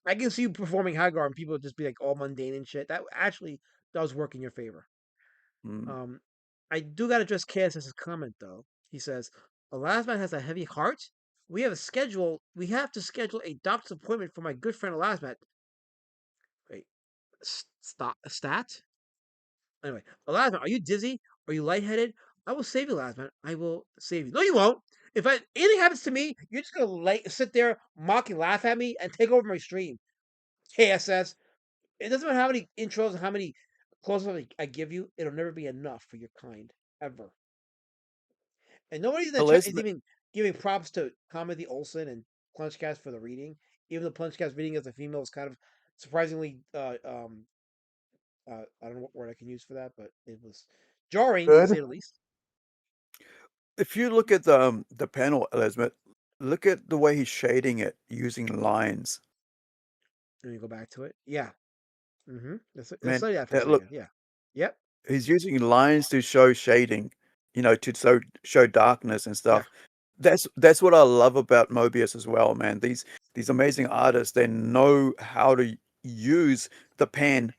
I can see you performing Hagar, and people just be like all mundane and shit. That actually does work in your favor. Mm. I do gotta address Cass's comment though. He says, "A last man has a heavy heart. We have a schedule. We have to schedule a doctor's appointment for my good friend Elasmat. Wait, stop. Stat? Anyway, Elasman, are you dizzy? Are you lightheaded? I will save you, Elasman. I will save you. No, you won't. If anything happens to me, you're just gonna sit there, mock and laugh at me, and take over my stream. KSS. It doesn't matter how many intros and how many close-ups I give you. It'll never be enough for your kind ever. And nobody in the chat is even giving props to Comedy Olsen and Plungecast for the reading. Even the Plungecast reading as a female is kind of surprisingly I don't know what word I can use for that, but it was jarring to Good. say the least. If you look at the panel, Elizabeth, look at the way he's shading it using lines. Let me go back to it. Yeah. Mm-hmm. Let's Man, study that for a that look, second. Yeah. Yep. he's using lines to show shading, to show darkness and Yeah. stuff. That's what I love about Mobius as well, man. These amazing artists, they know how to use the pen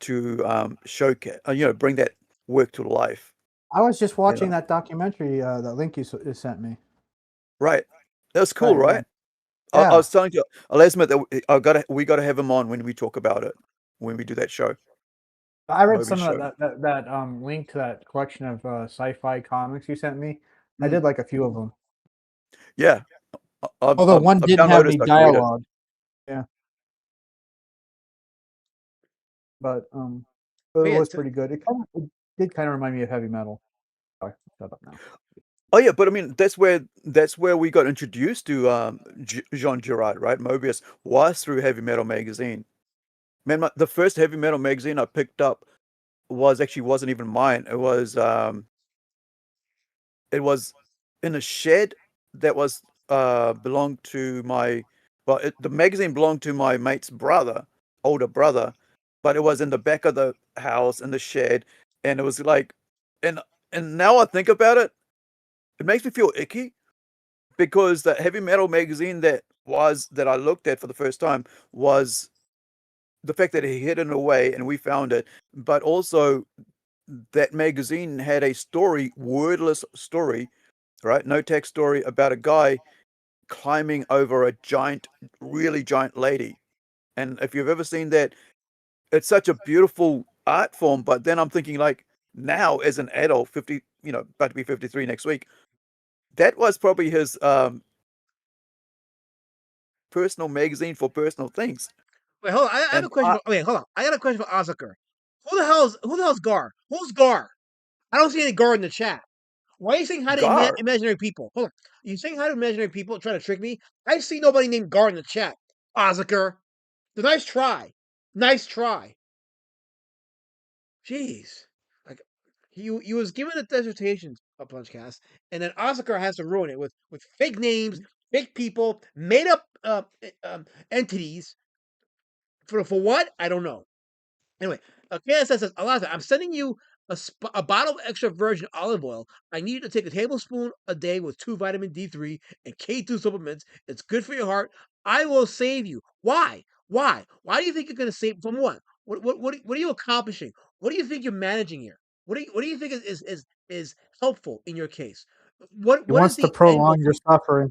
to showcase, bring that work to life. I was just You watching know, that documentary, that link you sent me. right? That's cool, Right, right? I yeah. was telling you, Lesmet, that we gotta have him on when we talk about it, when we do that show. I read Mobius some of show. that link to that collection of sci-fi comics you sent me. I Mm. did like a few of them. Yeah, Although one I've didn't have downloaded any so I can read it. dialogue. Yeah. But But it yeah, was pretty good. It did kind of remind me of heavy metal. Sorry, shut up now. Oh yeah, but I mean that's where we got introduced to Jean Girard, right? Mobius was through Heavy Metal magazine. Man, the first Heavy Metal magazine I picked up wasn't even mine. It was in a shed that was belonged to the magazine belonged to my mate's older brother, but it was in the back of the house in the shed, and it was like, and and now I think about it, it makes me feel icky because the heavy metal magazine that I looked at for the first time was the fact that he hid it away and we found it, but also that magazine had a wordless story, right? No text story about a guy climbing over a really giant lady. And if you've ever seen that, it's such a beautiful art form. But then I'm thinking, like, now as an adult, 50, about to be 53 next week, that was probably his personal magazine for personal things. wait, hold on. I have And a question. Wait, hold on. I got a question for Azuker. Who the hell's Gar? Who's Gar? I don't see any Gar in the chat. Why are you saying hi to Gar, imaginary people? Hold on. You saying hi to imaginary people trying to trick me? I see nobody named Gar in the chat. Azuker. The nice try. Nice try. Jeez. Like he was given a dissertation, a Punchcast, and then Azuker has to ruin it with fake names, fake people, made up entities. For what? I don't know. Anyway, KSS says, Eliza, I'm sending you a bottle of extra virgin olive oil. I need you to take a tablespoon a day with 2 vitamin D3 and K2 supplements. It's good for your heart. I will save you. Why? Why? Why do you think you're going to save from what? What are you accomplishing? What do you think you're managing here? What do you think is helpful in your case? He What is wants to the end goal? prolong your suffering.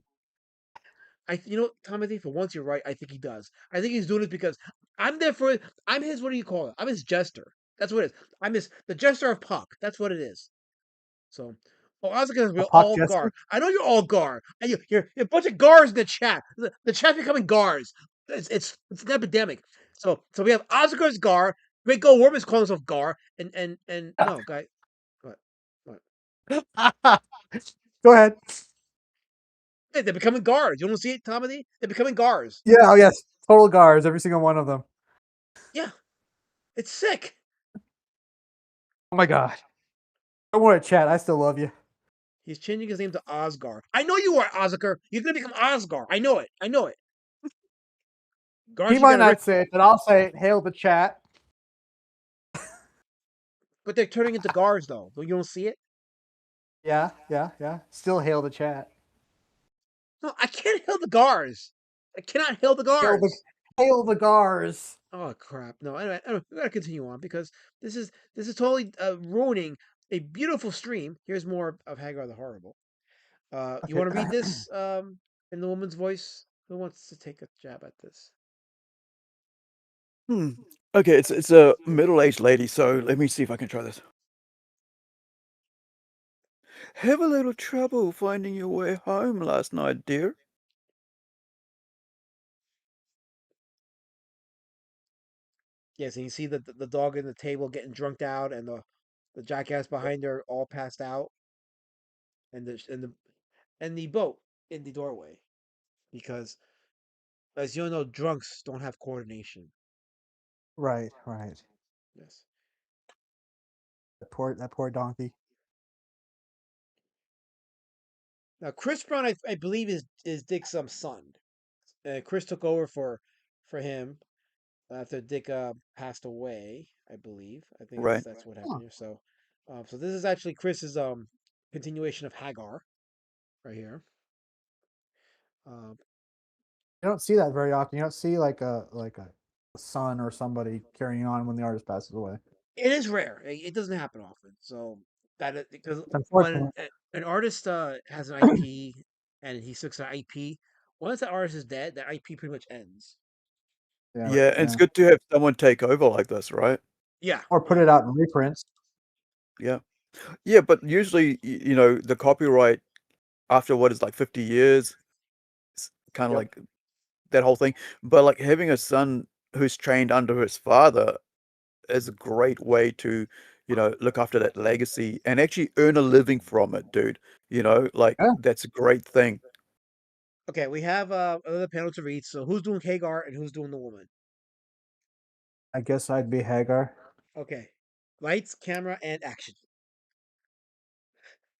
Timothy, for once you're right. I think he does. I think he's doing it because I'm there for. I'm his. What do you call it? I'm his jester. That's what it is. I'm the jester of Puck. That's what it is. So, I was because A we're Puck all Gar. Jester? I know you're all Gar. And you're a bunch of Gars in the chat. The chat's becoming Gars. It's an epidemic. So we have Oscar's Gar. Great Go Worm is calling himself Gar. And no guy. What? Go ahead. Yeah, they're becoming Gars. You don't see it, Tommy? They're becoming Gars. Yeah, oh yes. Total guards, every single one of them. Yeah, it's sick. Oh my god. Don't worry, chat. I still love you. He's changing his name to Osgar. I know you are, Oscar. You're gonna become Osgar. I know it. I know it. He Gar's might gonna not say it, but I'll say it. Hail the chat. but they're turning into Gars though. You don't see it? Yeah. Still hail the chat. No, I can't hail the Gars. I cannot hail the Gars. Hail the Gars. Oh crap! No, anyway, we gotta continue on because this is totally ruining a beautiful stream. Here's more of Hagar the Horrible. You Okay. want to read this in the woman's voice? Who wants to take a jab at this? Hmm. Okay, it's a middle-aged lady, so let me see if I can try this. Have a little trouble finding your way home last night, dear? Yes, and you see the dog in the table getting drunked out, and the jackass behind her all passed out, and the boat in the doorway, because as you know, drunks don't have coordination. Right, right. Yes. That poor donkey. Now Chris Brown, I believe is Dick's son. Chris took over for him after Dick passed away. I believe. I think Right. that's what Huh. happened here. So this is actually Chris's continuation of Hagar right here. Um, You don't see that very often. You don't see like a son or somebody carrying on when the artist passes away. it is rare. It doesn't happen often. So because It's when unfortunate. an artist has an IP and he sticks to an IP, once that artist is dead, that IP pretty much ends. Yeah, But Yeah, and it's yeah. good to have someone take over like this, right? yeah, Or put yeah. it out in reprints. Yeah. Yeah, but usually, the copyright after what is like 50 years, it's kind of Yep. like that whole thing. But like having a son who's trained under his father is a great way to, look after that legacy and actually earn a living from it, dude. Like Yeah. that's a great thing. Okay, we have another panel to read. So who's doing Hagar and who's doing the woman? I guess I'd be Hagar. Okay, lights, camera, and action.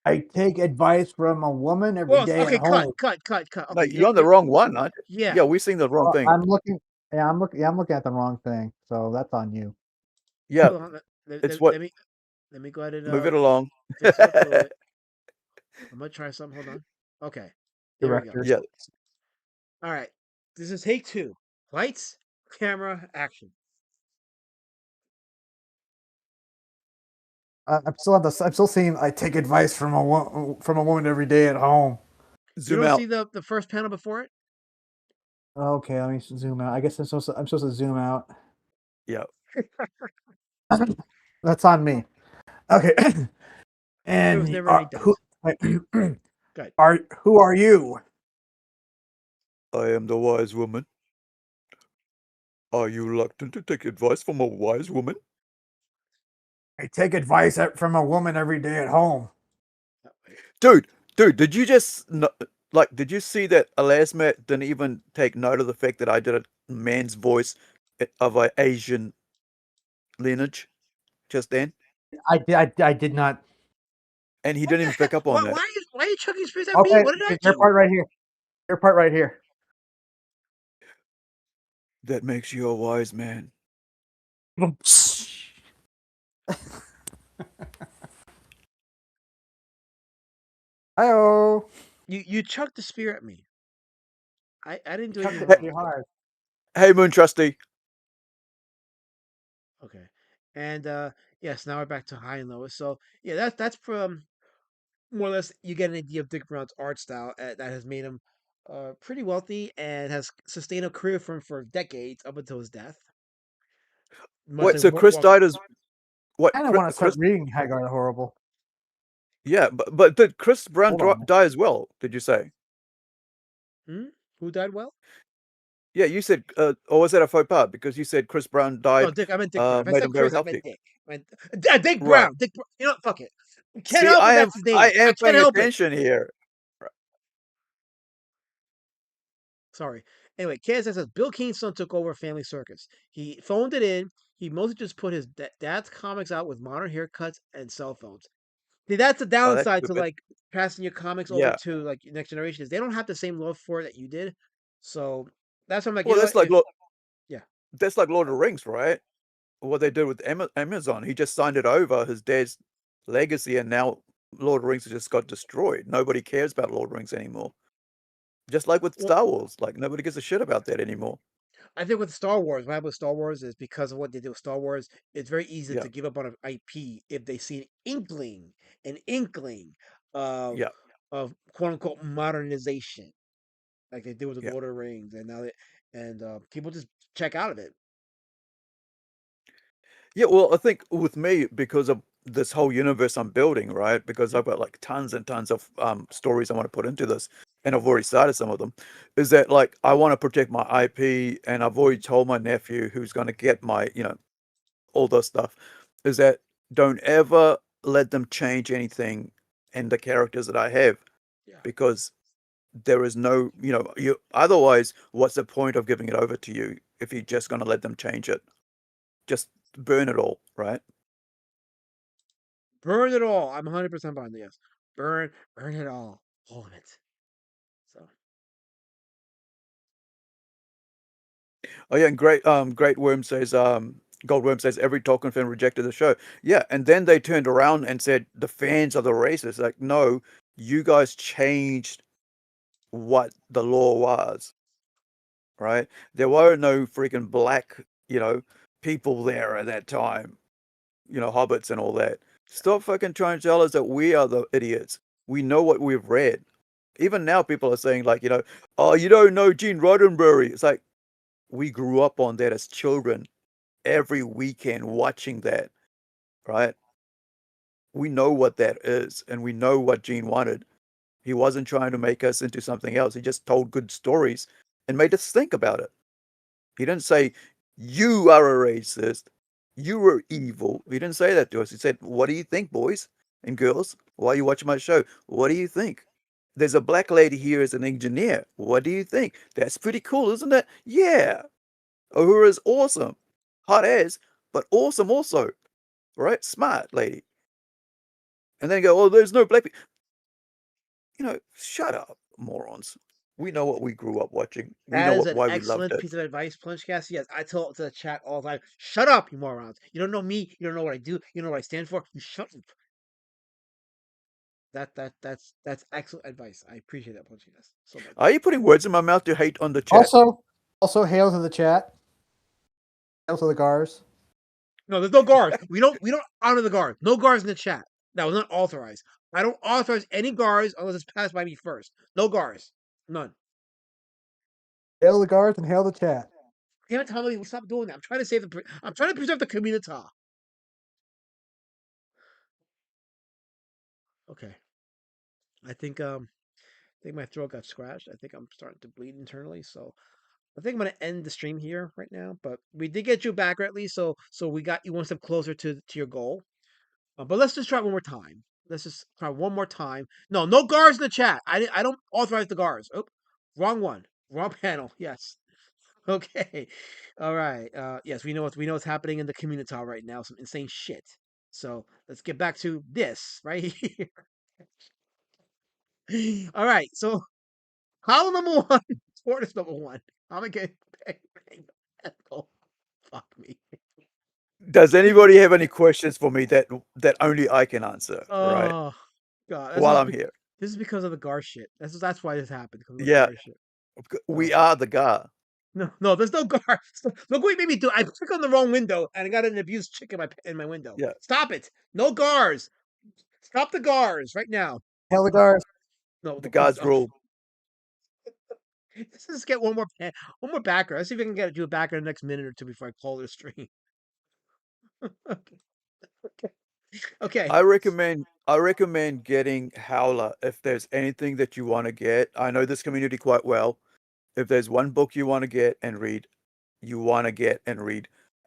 I take advice from a woman every Well, day at okay, cut, home. cut, cut, cut. No, Okay, you're on the wrong one, aren't you? yeah. Yeah, we're seeing the wrong thing. I'm looking. Yeah, I'm looking at the wrong thing. So that's on you. Yeah, Hold on. Let, it's let, what let me let me go ahead and move it along. fix it up a little bit. I'm gonna try something. Hold on. Okay, there we go. Directors. Yeah, All right, this is take two. Lights, camera, action. I'm still at the. I'm still seeing. I take advice from a woman every day at home. You zoom don't see out. the first panel before it? Okay, let me zoom out. I guess I'm supposed to zoom out. Yeah. That's on me. Okay. There was And never any doubt. Good. who are you? I am the wise woman. Are you reluctant to take advice from a wise woman? I take advice from a woman every day at home. Dude, did you just like did you see that Elasmat didn't even take note of the fact that I did a man's voice of an Asian lineage just then? I did not. And he What didn't the even heck? pick up Why on that. why are you chucking space at me? Okay, What did I your do? part right here. Your part right here. That makes you a wise man. Hi-oh. You chucked the spear at me. I didn't do Chucked anything it pretty wrong. hard. Hey, Moon Trusty. Okay. And yes, now we're back to high and low. So yeah, that's from more or less you get an idea of Dick Brown's art style that has made him pretty wealthy and has sustained a career for him for decades up until his death. Much Wait, as so Chris died as what? And I want to start Chris? reading Hagar the Horrible. Yeah, but did Chris Brown Hold on. die as well? Did you say? Hmm? Who died well? Yeah, you said, or was that a faux pas? Because you said Chris Brown Oh, died, Dick. I meant Dick Brown. If I made him said very Chris, I meant healthy. Dick. Dick Right. Brown. Dick. You know, fuck it. Can't See, help it. I am That's his I name. I am can't paying help it. attention here. Sorry. Anyway, Kansas says Bill King's son took over Family Circus. He phoned it in. He mostly just put his dad's comics out with modern haircuts and cell phones. See, that's the Oh, that's downside to stupid. like passing your comics over Yeah. to like next generation is they don't have the same love for it that you did. So that's why I'm like, you Well, know what? If yeah, that's like Lord of the Rings, right? What they did with Amazon. He just signed it over his dad's legacy, and now Lord of the Rings has just got destroyed. Nobody cares about Lord of the Rings anymore. Just like with well, Star Wars, like nobody gives a shit about that anymore. I think with Star Wars, what happened with Star Wars is because of what they did with Star Wars, it's very easy Yeah, to give up on an IP if they see an inkling of yeah, quote unquote modernization, like they did with the yeah. Lord of the Rings, and now they and people just check out of it. Yeah, well, I think with me, because of this whole universe I'm building, right? Because I've got like tons and tons of stories I want to put into this, and I've already started some of them, is that like I want to protect my IP, and I've already told my nephew who's going to get my, all this stuff, is that don't ever let them change anything in the characters that I have, Yeah. because there is no, you otherwise, what's the point of giving it over to you if you're just going to let them change it? Just burn it all, right? Burn it all. I'm 100% behind this. Burn it all of it. So Oh yeah, and Great Worm says, Goldworm says every Tolkien fan rejected the show. Yeah, and then they turned around and said the fans are the racists. Like, no, you guys changed what the law was, right? There were no freaking black, people there at that time, hobbits and all that. Stop fucking trying to tell us that we are the idiots. We know what we've read. Even now, people are saying like, oh, you don't know Gene Roddenberry. It's like we grew up on that as children, every weekend watching that, right? We know what that is, and we know what Gene wanted. He wasn't trying to make us into something else. He just told good stories and made us think about it. He didn't say, you are a racist. You were evil. He didn't say that to us. He said, what do you think, boys and girls? Why are you watching my show? What do you think? There's a black lady here as an engineer. What do you think? That's pretty cool, isn't it? Yeah. Uhura's awesome. Hot as, but awesome also. Right? Smart lady. And then go, oh, there's no black people. Shut up, morons. We know what we grew up watching. We know that is an why we loved excellent it. piece of advice, Plunchcast. Yes, I tell it to the chat all the time. Shut up, you morons. You don't know me. You don't know what I do. You don't know what I stand for. You shut up. That's excellent advice. I appreciate that, Plunchcast, so much. Are you putting words in my mouth to hate on the chat? Also, hail to the chat. Hail to the Gars. No, there's no guards. We don't honor the guards. No guards in the chat. That was not authorized. I don't authorize any guards unless it's passed by me first. No guards. None. Hail the Gars and hail the chat. Damn it, Tommy, stop doing that. I'm trying to save the. I'm trying to preserve the community. Okay. I think my throat got scratched. I think I'm starting to bleed internally. So I think I'm gonna end the stream here right now. But we did get you back at least. So we got you one step closer to your goal. But let's just try one more time. Let's just try one more time. No guards in the chat. I don't authorize the guards. Oh, wrong one. Wrong panel. Yes. Okay. All right. Yes, we know what's happening in the community right now. Some insane shit. So let's get back to this right here. All right. So column number one, tortoise number one. I'm gonna get oh, fuck me. Does anybody have any questions for me that only I can answer? Right? Oh god. While I'm here. This is because of the Gar shit. That's why this happened, because of the Yeah. Gar shit. We are the Gar. No, there's no guard. Look what you made me do. I clicked on the wrong window and I got an abused chick in my window. Yeah. Stop it. No guards. Stop the guards right now. Hail the Gars. No, The Guards rule. Let's just get one more backer. Let's see if we can do a backer in the next minute or two before I call the stream. Okay. I recommend getting Howler if there's anything that you want to get. I know this community quite well. If there's one book you want to get and read,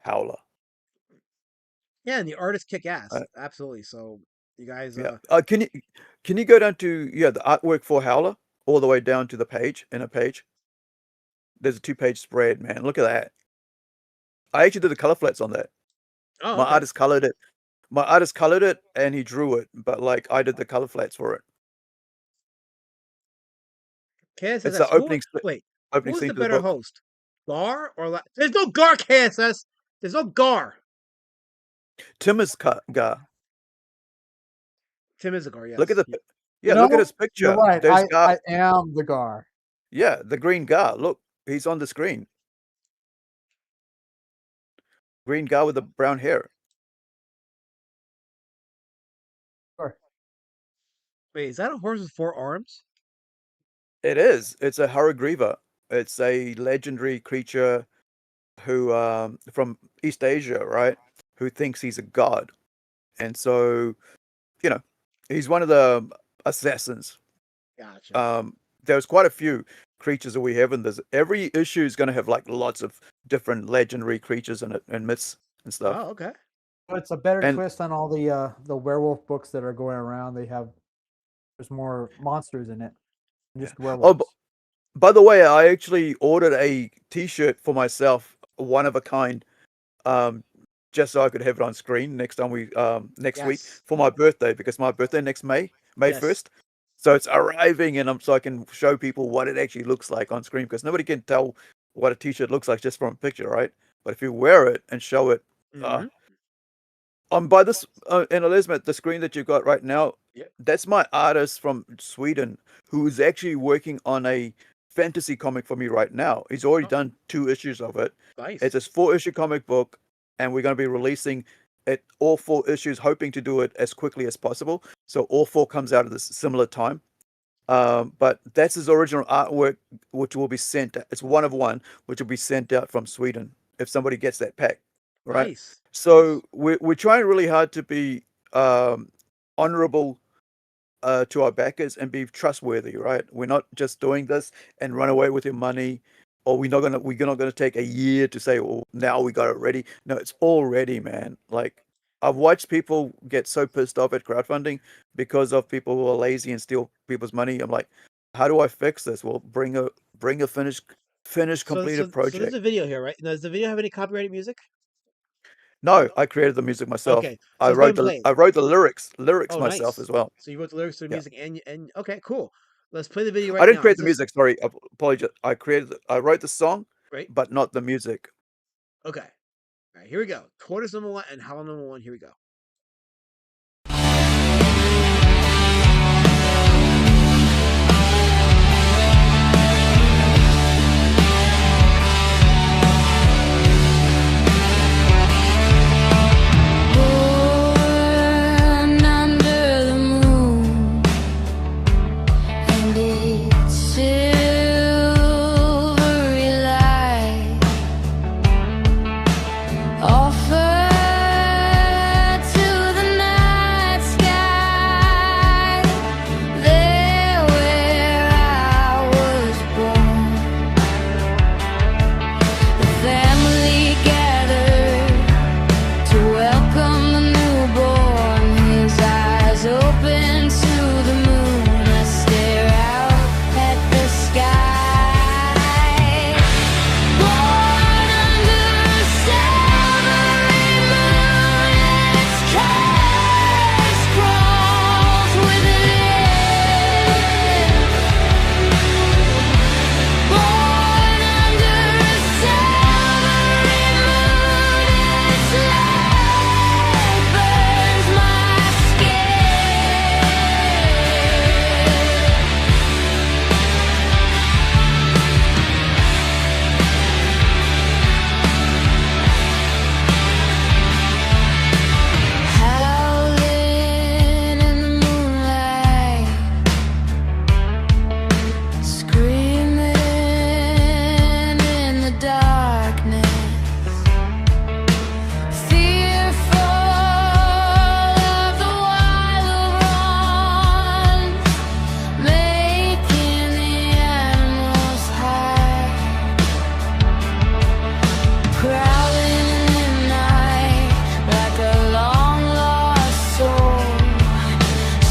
Howler. Yeah, and the artists kick ass. Absolutely. So you guys Yeah. Can you go down to the artwork for Howler all the way down to the page in a page? There's a 2-page spread, man. Look at that. I actually did the color flats on that. Oh, My okay. artist colored it. My artist colored it and he drew it, but like I did the color flats for it. KSS, It's the opening who's scene the to the better book. host? Gar or there's no Gar, KSS. There's no Gar. Tim is Gar. Tim is a Gar, yes. Look at look at his picture. You're right. There's Gar. I am the Gar. Yeah, the green Gar. Look, he's on the screen. Green Gar with the brown hair. Sure. Wait, is that a horse with 4 arms? It is. It's a Haragriva. It's a legendary creature who from East Asia, right? who thinks he's a god, and so he's one of the assassins. Gotcha. There's quite a few creatures that we have, and there's every issue is going to have like lots of different legendary creatures in it and myths and stuff. Oh, okay. But it's a better And twist on all the werewolf books that are going around. There's more monsters in it, than just werewolves. by the way, I actually ordered a T-shirt for myself, one of a kind, just so I could have it on screen next time next week Yes. for my birthday, because my birthday next May Yes. 1st. So it's arriving, and so I can show people what it actually looks like on screen, because nobody can tell what a T-shirt looks like just from a picture, right? But if you wear it and show it, Mhm. by this and Elizabeth, the screen that you've got right now, Yep. that's my artist from Sweden who is actually working on a fantasy comic for me right now. He's already done 2 issues of it. Nice. It's a 4-issue comic book, and we're going to be releasing it all 4 issues, hoping to do it as quickly as possible, so all 4 comes out at this similar time. But that's his original artwork, which will be sent. It's one of one, which will be sent out from Sweden if somebody gets that pack, right? Nice. So we're trying really hard to be honorable to our backers and be trustworthy, right? We're not just doing this and run away with your money, or we're not gonna take a year to say, "Oh, now we got it ready." No, it's all ready, man. Like, I've watched people get so pissed off at crowdfunding because of people who are lazy and steal people's money. I'm like, how do I fix this? Well, bring a finished completed So project. there's a video here, right? Now, does the video have any copyrighted music? No, I created the music myself. Okay, so I it's wrote being the played. lyrics Oh, myself nice. as well. So you wrote the lyrics to the Yeah. music, and okay, cool. Let's play the video I right didn't now. create This the is music, sorry. Apologize. I wrote the song, right. but not the music. Okay. All right, here we go. Quarters number 1 and Hollow number 1. Here we go. Born under the moon, and its silvery light offered to the night sky, there where I was born. The family gathered to welcome the newborn. His eyes open to the moon. I stare out at the sky. Born under a silvery moon, and its curse crawls within. Born under a silvery moon, its light burns my skin. Howling in the moonlight, screaming in the darkness, fearful of the wild ones, making the animals hide, prowling in the night like a long lost soul,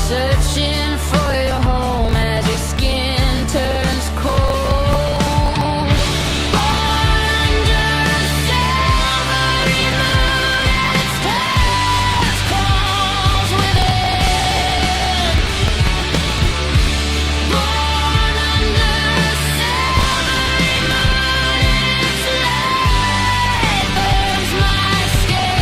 searching for your home as your skin turns cold. Born under a silvery moon, and its curse crawls within. Born under a silvery moon, its light burns my skin.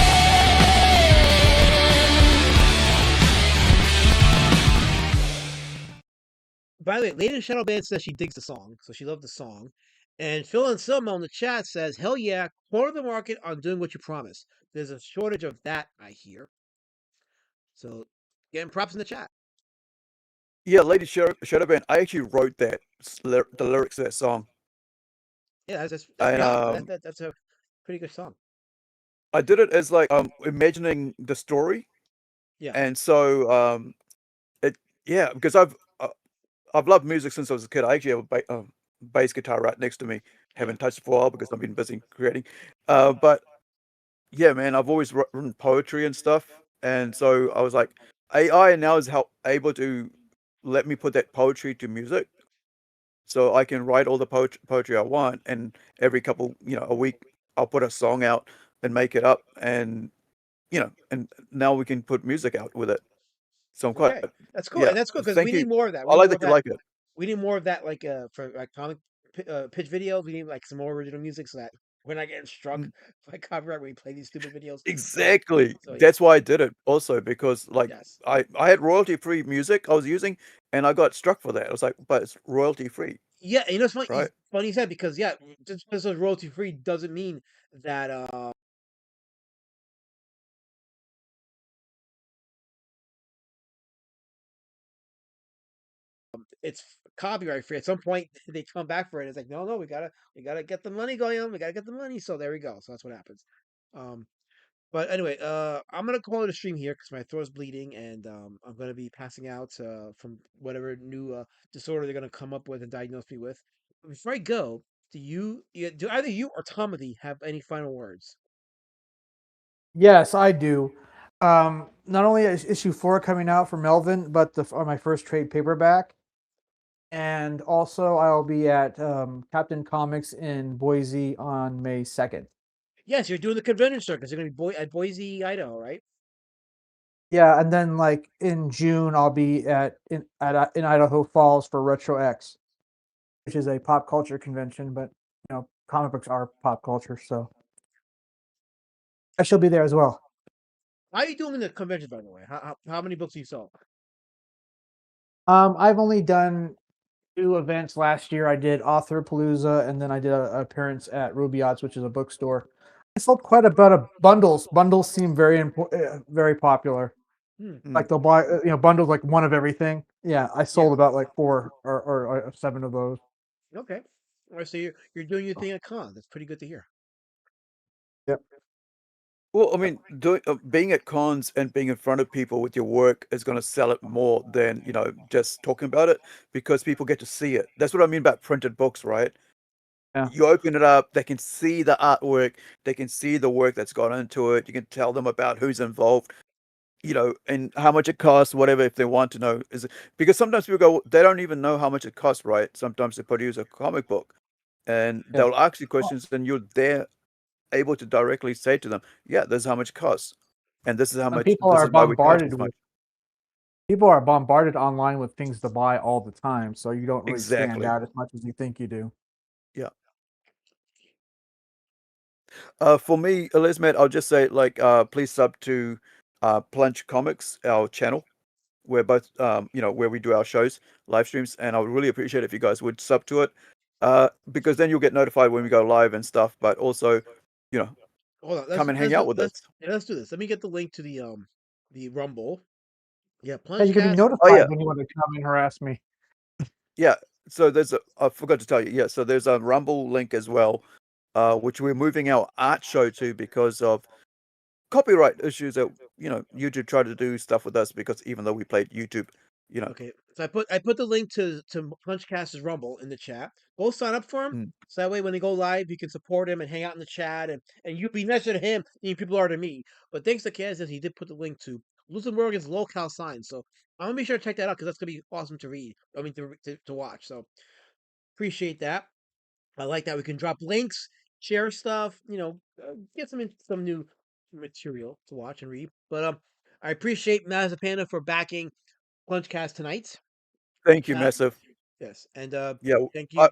By the way, Lady Shadow Band says she digs the song, so she loved the song. And Phil and Selma in the chat says, "Hell yeah, corner the market on doing what you promised." There's a shortage of that, I hear. So, getting props in the chat. Yeah, Lady Shadowband, I actually wrote the lyrics to that song. Yeah, that's And yeah, that's a pretty good song. I did it as like imagining the story, Yeah. and so it yeah because I've loved music since I was a kid. I actually have a bass guitar right next to me. Yeah. Haven't touched it for a while because I've been busy creating. But yeah, man, I've always written poetry and stuff, and so I was like, AI now is able to let me put that poetry to music, so I can write all the poetry I want, and every couple, a week, I'll put a song out and make it up, and and now we can put music out with it. So I'm quite, Okay, that's cool, yeah. and that's cool because we Thank you. need more of that. We I need like more that of you that. like it. We need more of that, like for like comic pitch videos. We need like some more original music so that we're not getting struck Mm, by copyright when we play these stupid videos. So, exactly. so yeah, That's why I did it also because like yes, I had royalty free music I was using, and I got struck for that. I was like, but it's royalty free, yeah. And you know, it's funny. right? Funny you said because yeah, just because it's royalty free doesn't mean that it's copyright free. At some point, they come back for it. It's like, no, no, we gotta get the money going on. We gotta get the money. So there we go. So that's what happens. Um, But anyway, I'm gonna call it a stream here because my throat's bleeding, and I'm gonna be passing out from whatever new disorder they're gonna come up with and diagnose me with. Before I go, do either you or Tomothy have any final words? Yes, I do. Not only is issue 4 coming out for Melvin, but my first trade paperback, and also I'll be at Captain Comics in Boise on May 2nd. Yes, you're doing the convention circus. You're gonna be at Boise, Idaho, right? Yeah, and then like in June I'll be in Idaho Falls for Retro X, which is a pop culture convention, but comic books are pop culture, so I shall be there as well. How are you doing in the convention, by the way? How many books you sold? I've only done 2 events last year. I did Author Palooza, and then I did an appearance at Rubiot's, which is a bookstore. I sold quite a bit of bundles. Bundles seem very popular. Hmm. Mm. Like they'll buy, bundles like one of everything. Yeah, I Yeah. sold about like 4 or 7 of those. Okay. All right, so you're doing your thing at con. That's pretty good to hear. Yep. Well, I mean, being at cons and being in front of people with your work is going to sell it more than, just talking about it because people get to see it. That's what I mean about printed books, right? Yeah. You open it up, they can see the artwork, they can see the work that's gone into it. You can tell them about who's involved, and how much it costs, whatever, if they want to know. Because sometimes people go, they don't even know how much it costs, right? Sometimes they produce a comic book and Yeah. they'll ask you questions, and you're there able to directly say to them, yeah, this is how much it costs. And this is how And much, this is why we charge this much. people are bombarded online with things to buy all the time, so you don't really stand Exactly. out as much as you think you do. Yeah. For me, Elizabeth, I'll just say, like, please sub to Plunge Comics, our channel. We're both, where we do our shows, live streams, and I would really appreciate if you guys would sub to it, because then you'll get notified when we go live and stuff. But also, you know, Hold on. come and hang out with us. Let's do this. Let me get the link to the Rumble. Yeah, Yeah, you can be PlungeCast. Oh notified yeah, when you want to come and harass me. yeah. So I forgot to tell you. Yeah, so there's a Rumble link as well, which we're moving our art show to because of copyright issues that YouTube tried to do stuff with us because even though we played YouTube, you know. Okay, so I put the link to PlungeCast's Rumble in the chat. Go sign up for him, Mm. so that way when they go live, you can support him and hang out in the chat, and you be nicer to him than people are to me. But thanks to Kansas, he did put the link to Luther Morgan's locale sign, so I'm gonna be sure to check that out because that's gonna be awesome to read. I mean to watch. So appreciate that. I like that we can drop links, share stuff, get some new material to watch and read. But I appreciate Mazepanda for backing PlungeCast tonight in the Thank you, chat. Massive. Yes, and Yeah, thank I, you.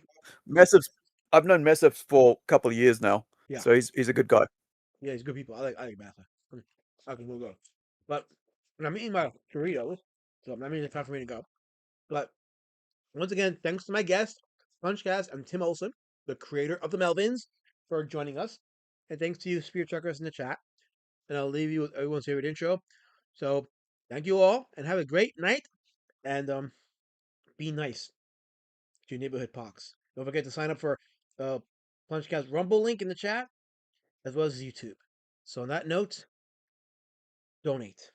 Massive's. I've known Massive for a couple of years now, Yeah, so he's a good guy. yeah, he's good people. I like Massa. Okay, we'll go. But I'm eating my Doritos, so that means it's time for me to go. But once again, thanks to my guest, PlungeCast, and Tim Olson, the creator of the Melvins, for joining us. And thanks to you, Spirit Truckers, in the chat. And I'll leave you with everyone's favorite intro. So thank you all, and have a great night. And be nice to your neighborhood pox. Don't forget to sign up for uh, PlungeCast Rumble link in the chat, as well as YouTube. So on that note, donate.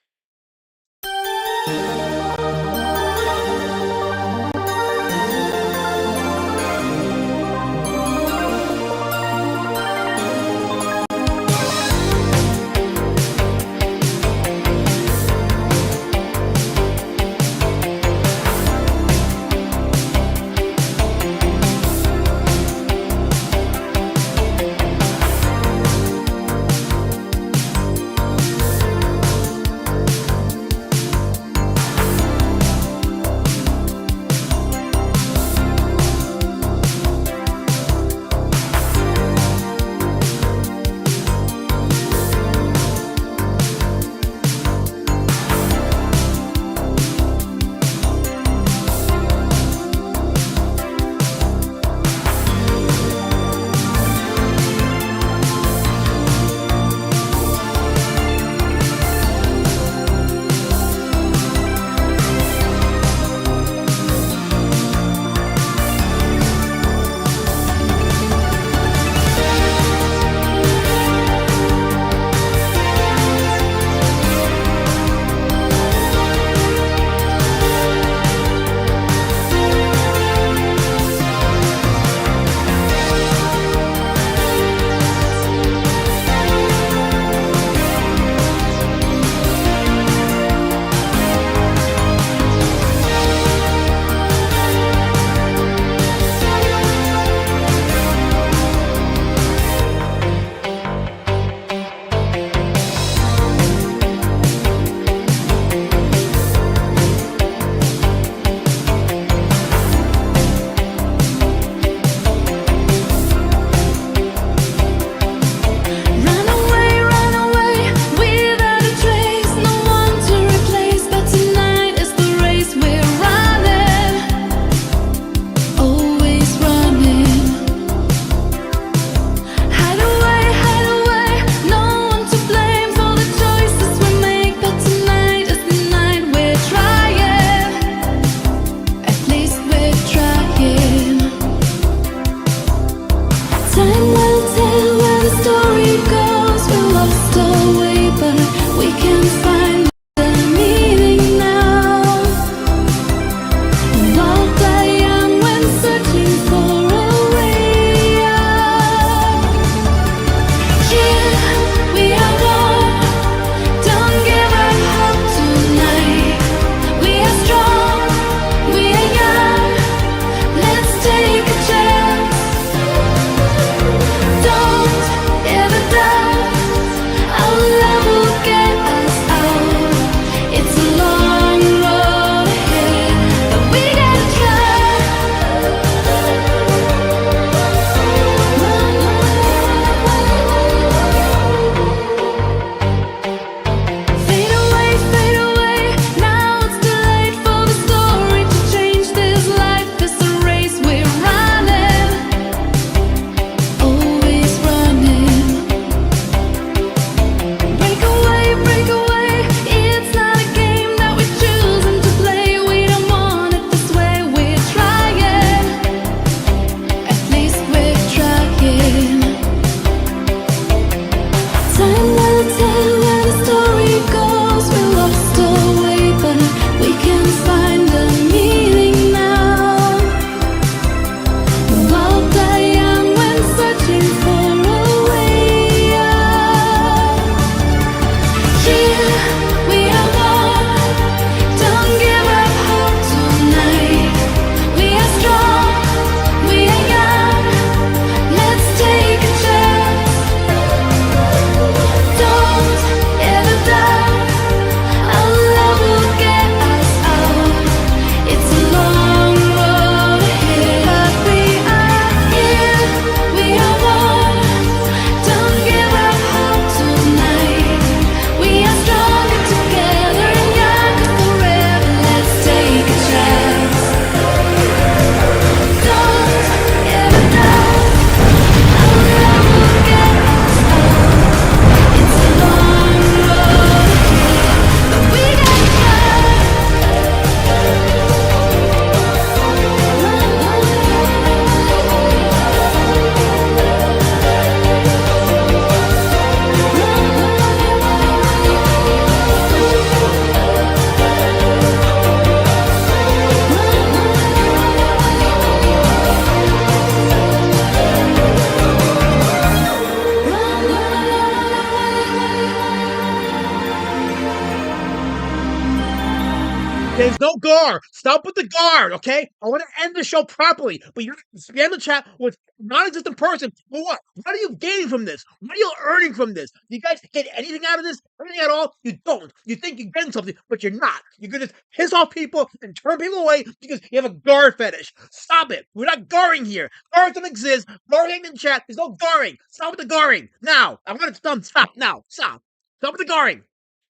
There's no gar. Stop with the guard, okay? I want to end the show properly, but you're spam the chat with non-existent person. For what? What are you gaining from this? What are you earning from this? Do you guys get anything out of this? Anything at all? You don't. You think you're getting something, but you're not. You're gonna piss off people and turn people away because you have a guard fetish. Stop it. We're not garring here. Guards don't exist. Garring in chat. There's no garring. Stop with the garring. Now. I'm gonna stop now. Stop. Stop with the garring.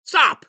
Stop.